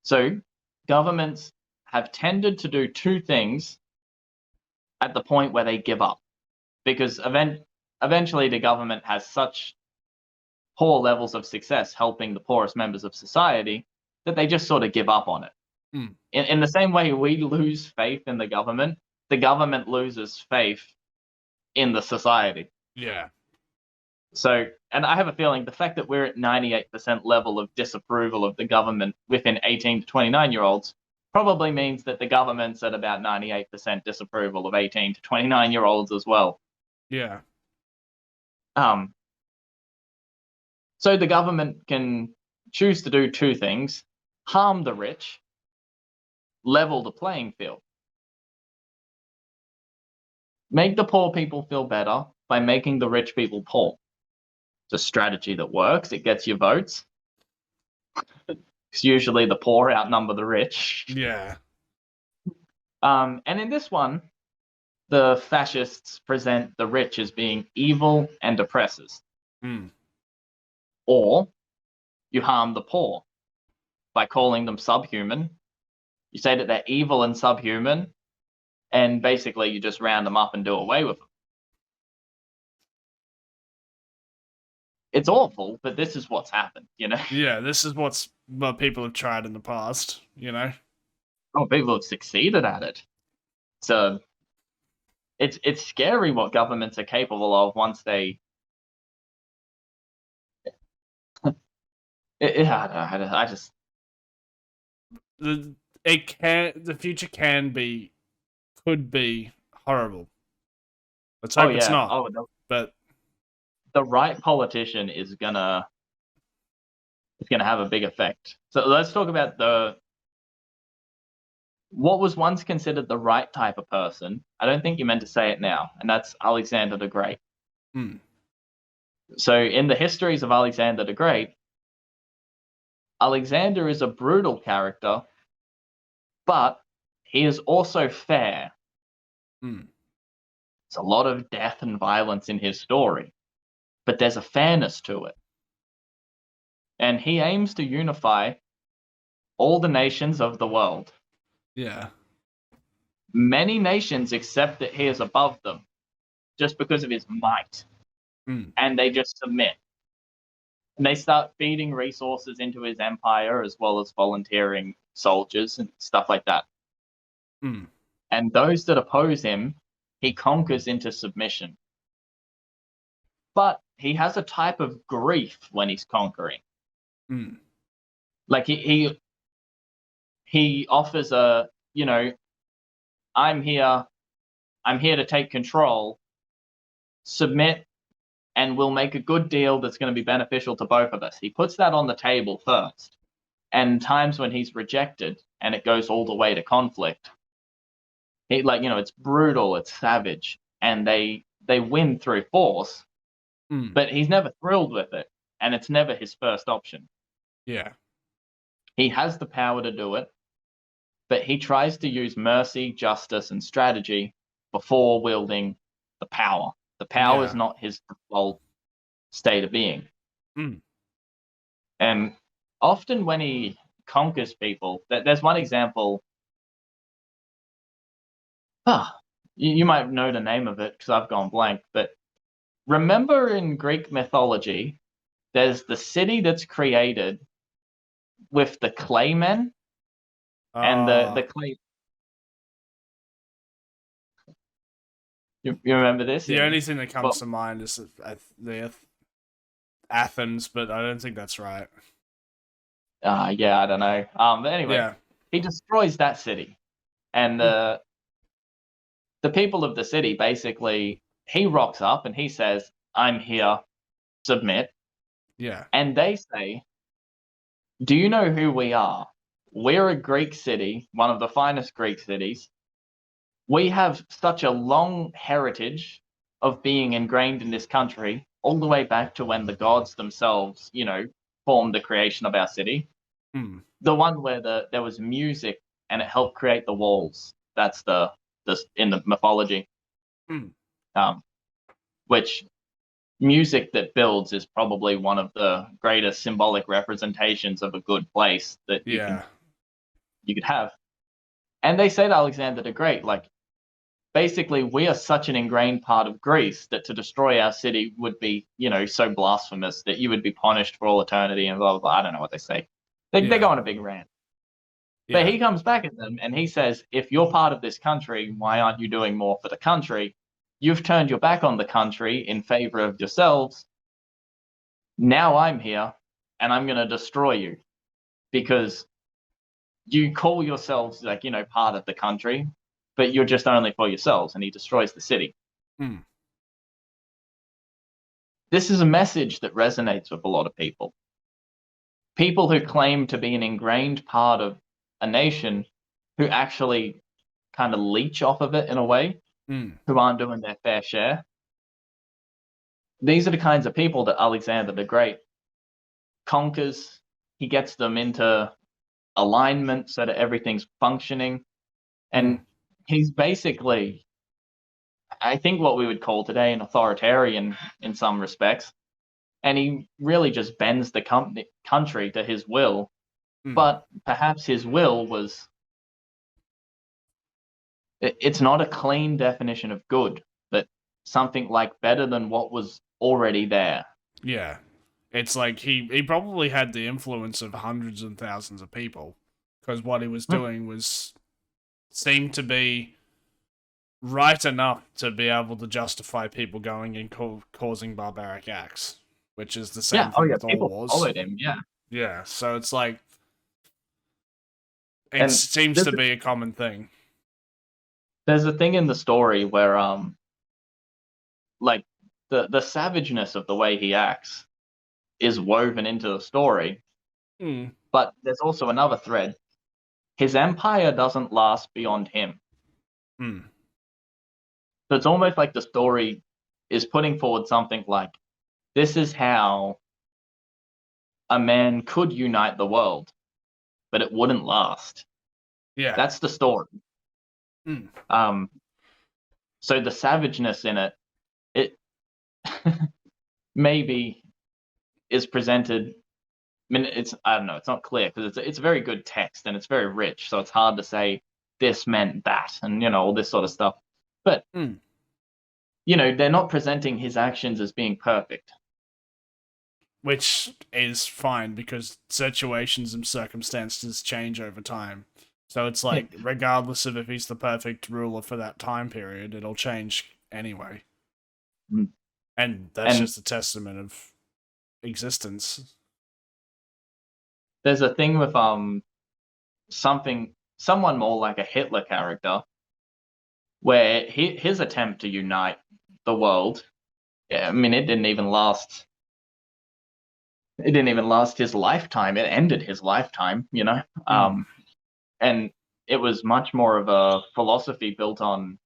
So governments have tended to do two things at the point where they give up, because eventually the government has such poor levels of success helping the poorest members of society that they just sort of give up on it. Hmm. In the same way we lose faith in the government loses faith in the society. Yeah. So, and I have a feeling the fact that we're at 98% level of disapproval of the government within 18 to 29-year-olds probably means that the government's at about 98% disapproval of 18 to 29-year-olds as well. Yeah. So the government can choose to do two things: harm the rich, level the playing field. Make the poor people feel better by making the rich people poor. It's a strategy that works. It gets you votes. Because usually the poor outnumber the rich. Yeah. And in this one, the fascists present the rich as being evil and oppressors. Hmm. Or you harm the poor by calling them subhuman. You say that they're evil and subhuman, and basically you just round them up and do away with them. It's awful, but this is what's happened, Yeah. This is what people have tried in the past. Oh, people have succeeded at it. So it's scary what governments are capable of once they I just The future could be horrible. Let's oh hope it's yeah, not. But the right politician is gonna have a big effect. So let's talk about what was once considered the right type of person. I don't think you meant to say it now, and that's Alexander the Great. hmm, So in the histories of Alexander the Great, Alexander is a brutal character, but he is also fair. hmm, There's a lot of death and violence in his story, but there's a fairness to it. And he aims to unify all the nations of the world. yeah. Many nations accept that he is above them just because of his might, Hmm, and they just submit. And they start feeding resources into his empire as well as volunteering soldiers and stuff like that. hmm, And those that oppose him, he conquers into submission. But he has a type of grief when he's conquering. hmm, Like he offers a, I'm here to take control, submit, and we'll make a good deal that's going to be beneficial to both of us. He puts that on the table first. And times when he's rejected and it goes all the way to conflict, it's brutal, it's savage, and they win through force, hmm, but he's never thrilled with it, and it's never his first option. yeah. He has the power to do it, but he tries to use mercy, justice, and strategy before wielding the power. The power is Yeah. not his default state of being. Hmm, And often when he conquers people, there's one example. You might know the name of it because I've gone blank, but remember in Greek mythology, there's the city that's created with the clay men and the clay. You remember this? the only thing that Well, comes to mind is the Athens, but I don't think that's right. yeah, I don't know. But anyway, Yeah. he destroys that city, and the people of the city basically, he rocks up and he says, "I'm here, submit," Yeah. and they say, "Do you know who we are? We're a Greek city, one of the finest Greek cities. We have such a long heritage of being ingrained in this country, all the way back to when the gods themselves, formed the creation of our city. Hmm. The one where there was music and it helped create the walls. That's the in the mythology. Hmm. Which music that builds is probably one of the greatest symbolic representations of a good place that Yeah. you could have. And they say to Alexander the Great, like, basically, we are such an ingrained part of Greece that to destroy our city would be, so blasphemous that you would be punished for all eternity and blah, blah, blah. I don't know what they say. They go on a big rant. But Yeah. he comes back at them and he says, if you're part of this country, why aren't you doing more for the country? You've turned your back on the country in favor of yourselves. Now I'm here and I'm going to destroy you because you call yourselves part of the country, but you're just only for yourselves. And he destroys the city. Hmm. This is a message that resonates with a lot of people. People who claim to be an ingrained part of a nation who actually kind of leech off of it in a way, Hmm. who aren't doing their fair share. These are the kinds of people that Alexander the Great conquers. He gets them into alignment so that everything's functioning. And he's basically, I think, what we would call today an authoritarian in some respects. And he really just bends the country to his will. Hmm. But perhaps his will was, it's not a clean definition of good, but something like better than what was already there. Yeah. It's like he probably had the influence of hundreds and thousands of people because what he was doing seemed to be right enough to be able to justify people going and causing barbaric acts, which is the same thing with all People wars. followed him, yeah. Yeah, so it's like it And seems to be a common thing. there's a thing in the story where like the savageness of the way he acts is woven into the story, Hmm. but there's also another thread. His empire doesn't last beyond him. Hmm. So it's almost like the story is putting forward something like, this is how a man could unite the world, but it wouldn't last. Yeah. That's the story. Hmm. So the savageness in it maybe is presented. I mean, I don't know, it's not clear because it's a very good text and it's very rich, so it's hard to say this meant that and all this sort of stuff. But Hmm. they're not presenting his actions as being perfect. Which is fine because situations and circumstances change over time. So it's like, regardless of if he's the perfect ruler for that time period, it'll change anyway. Mm. And that's And just a testament of existence. there's a thing with someone more like a Hitler character, where his attempt to unite the world, I mean, it didn't even last. It didn't even last his lifetime. It ended his lifetime, and it was much more of a philosophy built on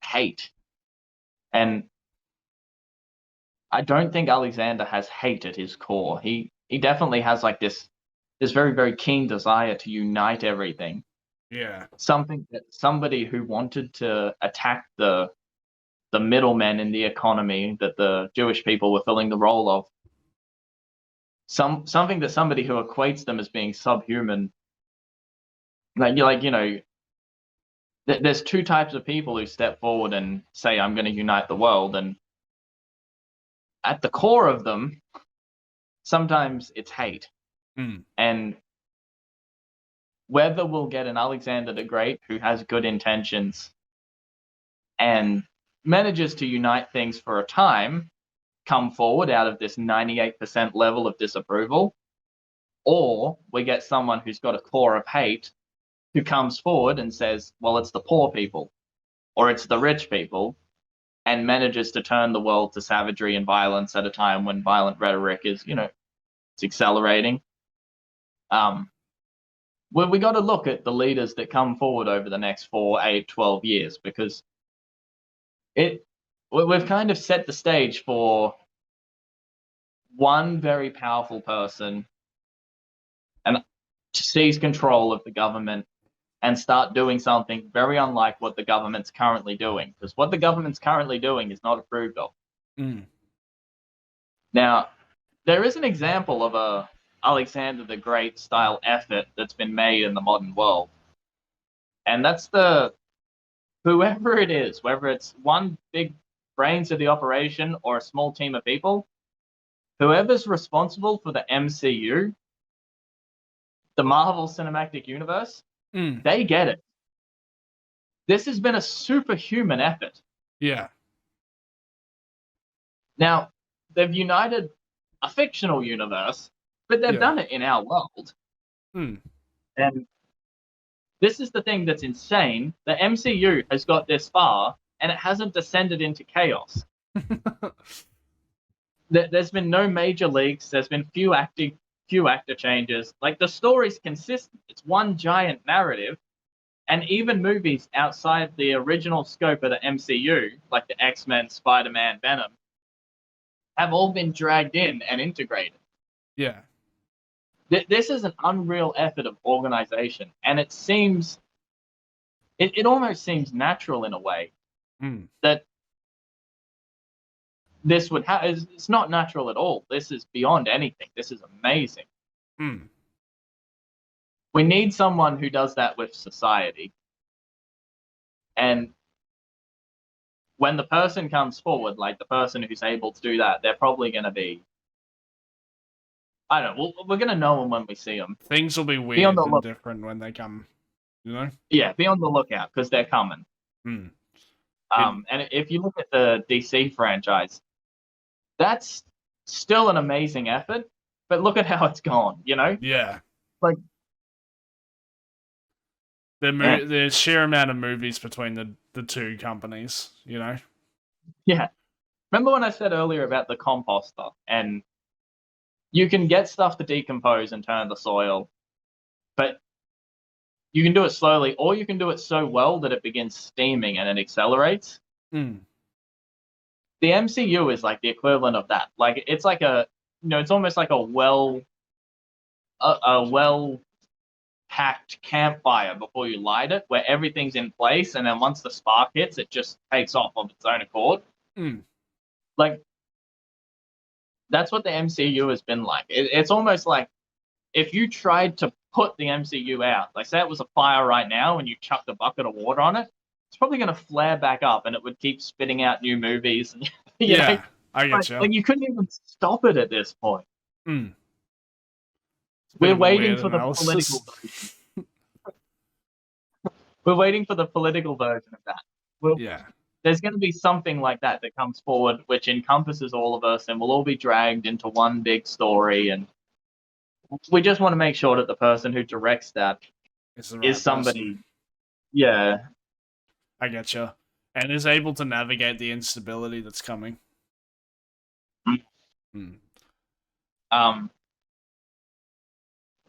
hate. And I don't think Alexander has hate at his core. He definitely has like this very, very keen desire to unite everything. Yeah. Something that somebody who wanted to attack the middlemen in the economy that the Jewish people were filling the role of. Something that somebody who equates them as being subhuman. There's two types of people who step forward and say, I'm going to unite the world. And at the core of them, sometimes it's hate. Mm. And whether we'll get an Alexander the Great who has good intentions and manages to unite things for a time, come forward out of this 98% level of disapproval, or we get someone who's got a core of hate who comes forward and says, well, it's the poor people or it's the rich people, and manages to turn the world to savagery and violence at a time when violent rhetoric is, it's accelerating. We got to look at the leaders that come forward over the next 4, 8, 12 years, because we've kind of set the stage for one very powerful person and to seize control of the government and start doing something very unlike what the government's currently doing, because what the government's currently doing is not approved of. Mm. Now, there is an example of a Alexander the Great style effort that's been made in the modern world, and that's whoever it is, whether it's one big brains of the operation or a small team of people, whoever's responsible for the MCU, the Marvel Cinematic Universe, they get it. This has been a superhuman effort. Yeah. Now, they've united a fictional universe, but they've done it in our world. Mm. And this is the thing that's insane. The MCU has got this far, and it hasn't descended into chaos. There's been no major leaks. There's been few actor changes. Like, the story's consistent. It's one giant narrative. And even movies outside the original scope of the MCU, like the X-Men, Spider-Man, Venom, have all been dragged in and integrated. Yeah. This is an unreal effort of organization, and it seems, it almost seems natural in a way that this would have. It's not natural at all. This is beyond anything. This is amazing. We need someone who does that with society. And when the person comes forward, like the person who's able to do that, they're probably going to be, I don't know, we're going to know them when we see them. Things will be weird and different when they come, Yeah, be on the lookout, because they're coming. And if you look at the DC franchise, that's still an amazing effort, but look at how it's gone. Yeah. Like, yeah, The sheer amount of movies between the two companies, yeah. Remember when I said earlier about the composter, and you can get stuff to decompose and turn the soil, but you can do it slowly, or you can do it so well that it begins steaming and it accelerates. Mm. The MCU is like the equivalent of that. Like, it's like it's almost like a well packed campfire before you light it, where everything's in place, and then once the spark hits, it just takes off of its own accord. Mm. Like, that's what the MCU has been like. It's almost like if you tried to put the MCU out, like say it was a fire right now and you chucked a bucket of water on it, it's probably going to flare back up and it would keep spitting out new movies. And, Yeah, I get you. Like you couldn't even stop it at this point. Mm. We're waiting for the political version. We're waiting for the political version of that. Yeah. There's going to be something like that comes forward, which encompasses all of us, and we'll all be dragged into one big story. And we just want to make sure that the person who directs that is somebody. Person. Yeah. I get you. And is able to navigate the instability that's coming. Mm.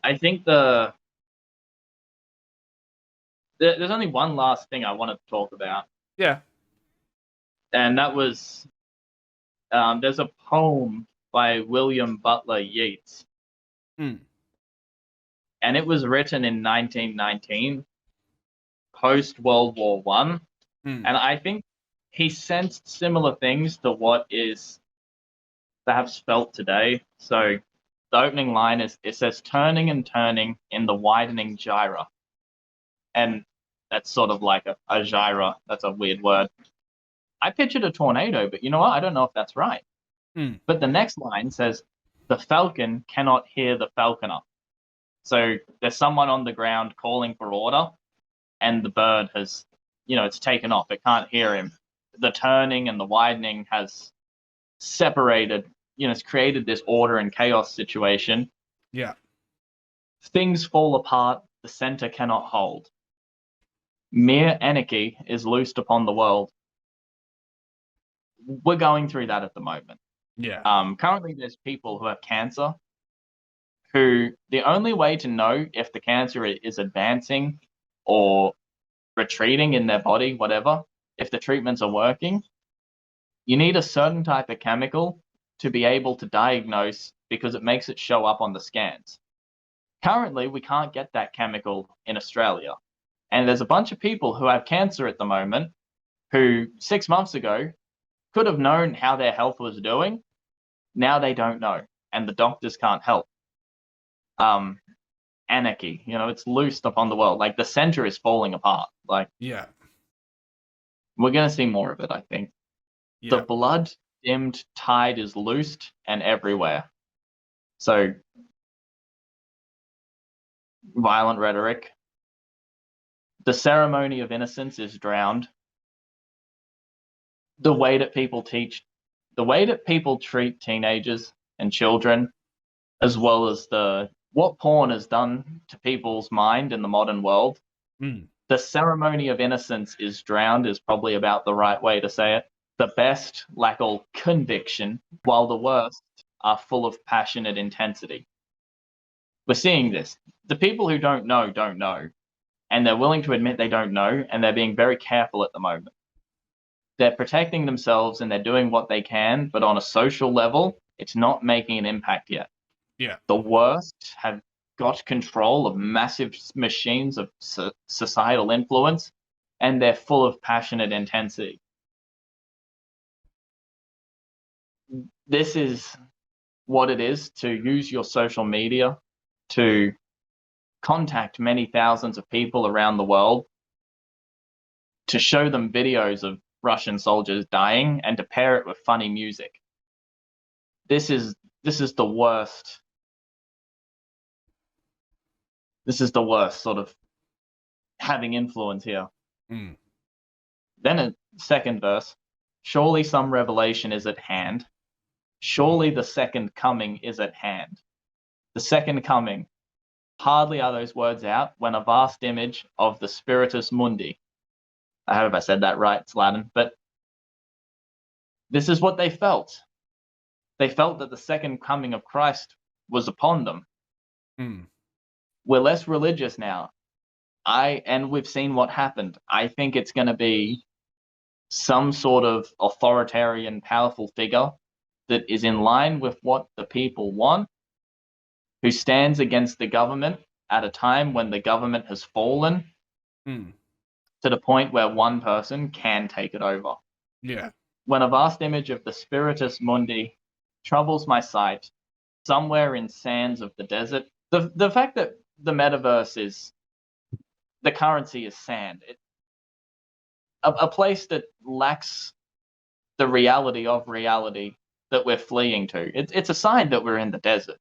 I think there's only one last thing I wanted to talk about. Yeah. And that was there's a poem by William Butler Yeats. Mm. And it was written in 1919, post World War One. And I think he sensed similar things to what is perhaps felt today. So the opening line it says, "Turning and turning in the widening gyra." And that's sort of like a gyra. That's a weird word. I pictured a tornado, but you know what? I don't know if that's right. Mm. But the next line says, "The falcon cannot hear the falconer." So there's someone on the ground calling for order, and the bird has, it's taken off. It can't hear him. The turning and the widening has separated, it's created this order and chaos situation. Yeah. Things fall apart. The center cannot hold. Mere anarchy is loosed upon the world. We're going through that at the moment. Yeah. Currently, there's people who have cancer who the only way to know if the cancer is advancing or retreating in their body, whatever, if the treatments are working, you need a certain type of chemical to be able to diagnose because it makes it show up on the scans. Currently, we can't get that chemical in Australia. And there's a bunch of people who have cancer at the moment who 6 months ago could have known how their health was doing. Now they don't know, and the doctors can't help. Anarchy, it's loosed upon the world. Like, the center is falling apart. Like, yeah. We're going to see more of it, I think. Yeah. The blood-dimmed tide is loosed and everywhere. So, violent rhetoric. The ceremony of innocence is drowned. The way that people treat teenagers and children, as well as what porn has done to people's mind in the modern world. Mm. The ceremony of innocence is drowned is probably about the right way to say it. The best lack all conviction, while the worst are full of passionate intensity. We're seeing this. The people who don't know, and they're willing to admit they don't know, and they're being very careful at the moment. They're protecting themselves and they're doing what they can, but on a social level, it's not making an impact yet. Yeah. The worst have got control of massive machines of societal influence, and they're full of passionate intensity. This is what it is to use your social media to contact many thousands of people around the world, to show them videos of Russian soldiers dying, and to pair it with funny music. This is the worst. This is the worst sort of having influence here. Mm. Then a second verse, surely some revelation is at hand. Surely the second coming is at hand. the second coming. Hardly are those words out when a vast image of the Spiritus Mundi. I hope I said that right, it's Latin, but this is what they felt. They felt that the second coming of Christ was upon them. We're less religious now. And we've seen what happened. I think it's going to be some sort of authoritarian, powerful figure that is in line with what the people want, who stands against the government at a time when the government has fallen to the point where one person can take it over. Yeah. When a vast image of the Spiritus Mundi troubles my sight, somewhere in sands of the desert, the fact that the metaverse is, the currency is sand, a place that lacks the reality of reality that we're fleeing to. It's a sign that we're in the desert.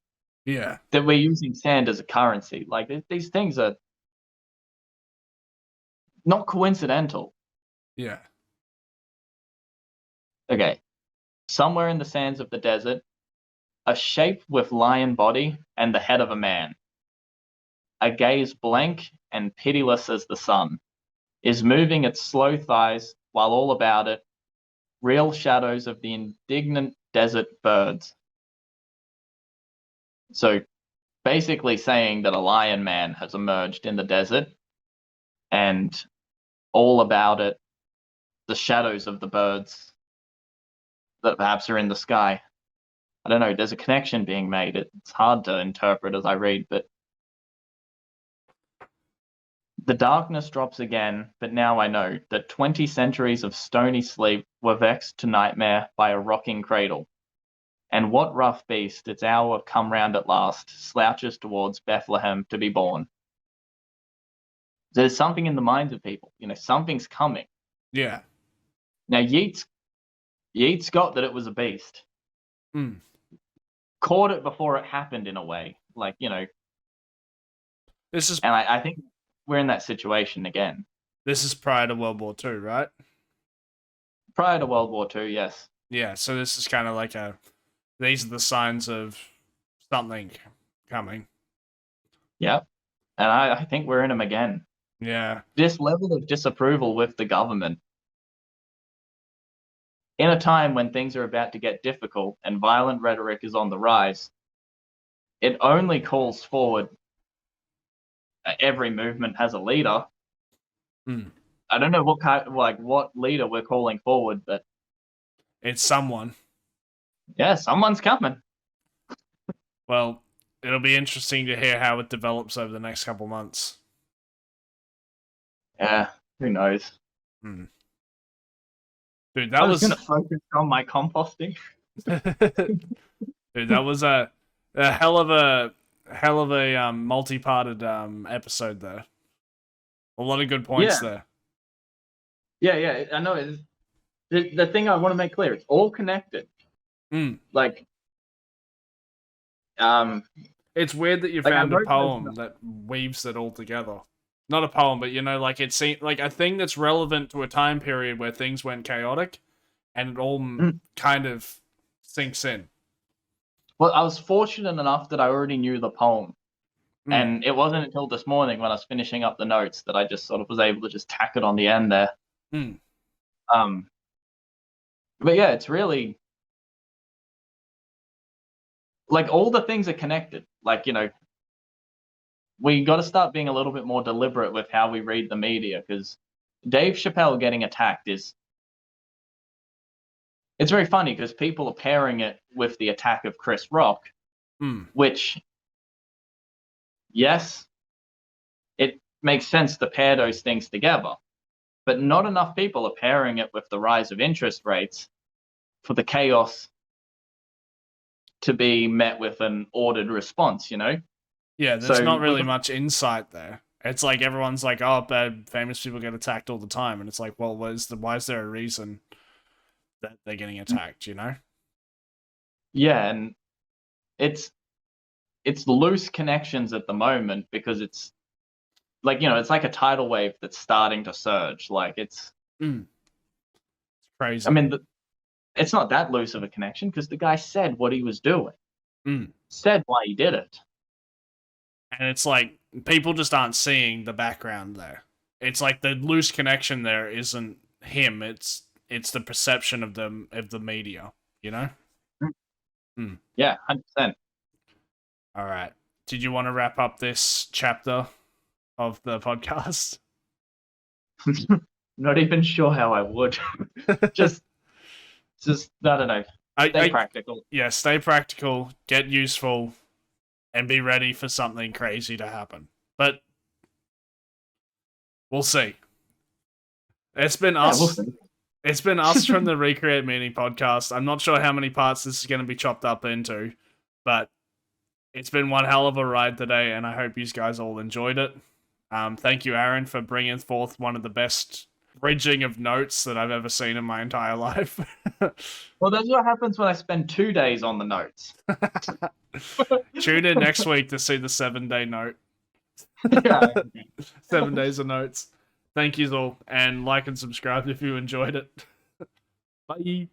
Yeah. That we're using sand as a currency. Like, these things are not coincidental. Yeah. Okay. Somewhere in the sands of the desert, a shape with lion body and the head of a man, a gaze blank and pitiless as the sun, is moving its slow thighs while all about it, real shadows of the indignant desert birds. So basically saying that a lion man has emerged in the desert, and all about it, the shadows of the birds that perhaps are in the sky. I don't know, there's a connection being made. It's hard to interpret as I read, but the darkness drops again, but now I know that 20 centuries of stony sleep were vexed to nightmare by a rocking cradle. And what rough beast, its hour come round at last, slouches towards Bethlehem to be born. There's something in the minds of people, something's coming. Yeah. Now Yeats got that it was a beast. Caught it before it happened in a way. This is, and I think we're in that situation again. This is prior to World War II, right? Prior to World War II, yes. Yeah, so this is kind of like these are the signs of something coming. Yep. And I think we're in them again. Yeah. This level of disapproval with the government, in a time when things are about to get difficult and violent rhetoric is on the rise, it only calls forward. Every movement has a leader. I don't know what leader we're calling forward, but it's someone. Yeah, someone's coming. Well, it'll be interesting to hear how it develops over the next couple months. Yeah, who knows? Dude, that I was gonna focus on my composting. Dude, that was a hell of a multi-parted episode there. A lot of good points there. Yeah, I know. The thing I want to make clear, it's all connected. It's weird that you found a poem that weaves it all together. Not a poem, but it seemed like a thing that's relevant to a time period where things went chaotic, and it all kind of sinks in. Well, I was fortunate enough that I already knew the poem. And it wasn't until this morning when I was finishing up the notes that I just sort of was able to just tack it on the end there. But yeah, it's really all the things are connected. We got to start being a little bit more deliberate with how we read the media, because Dave Chappelle getting attacked it's very funny because people are pairing it with the attack of Chris Rock, which, yes, it makes sense to pair those things together, but not enough people are pairing it with the rise of interest rates for the chaos to be met with an ordered response, Yeah, there's not really much insight there. It's like everyone's like, oh, bad famous people get attacked all the time, and it's like, well, why is there a reason that they're getting attacked, Yeah, and it's loose connections at the moment because it's it's like a tidal wave that's starting to surge. It's crazy. I mean, it's not that loose of a connection because the guy said what he was doing, said why he did it. And it's like people just aren't seeing the background there. It's like the loose connection there isn't him. It's the perception of the media. You know. Yeah, 100%. All right. Did you want to wrap up this chapter of the podcast? Not even sure how I would. just I don't know. Stay practical. Yeah, stay practical, get useful, and be ready for something crazy to happen. But we'll see. It's been us. We'll see. It's been us from the Recreate Meaning podcast. I'm not sure how many parts this is going to be chopped up into, but it's been one hell of a ride today, and I hope you guys all enjoyed it. Thank you, Aaron, for bringing forth one of the best bridging of notes that I've ever seen in my entire life. Well, that's what happens when I spend 2 days on the notes. Tune in next week to see the 7-day note. Yeah. 7 days of notes. Thank you all, and like and subscribe if you enjoyed it. Bye.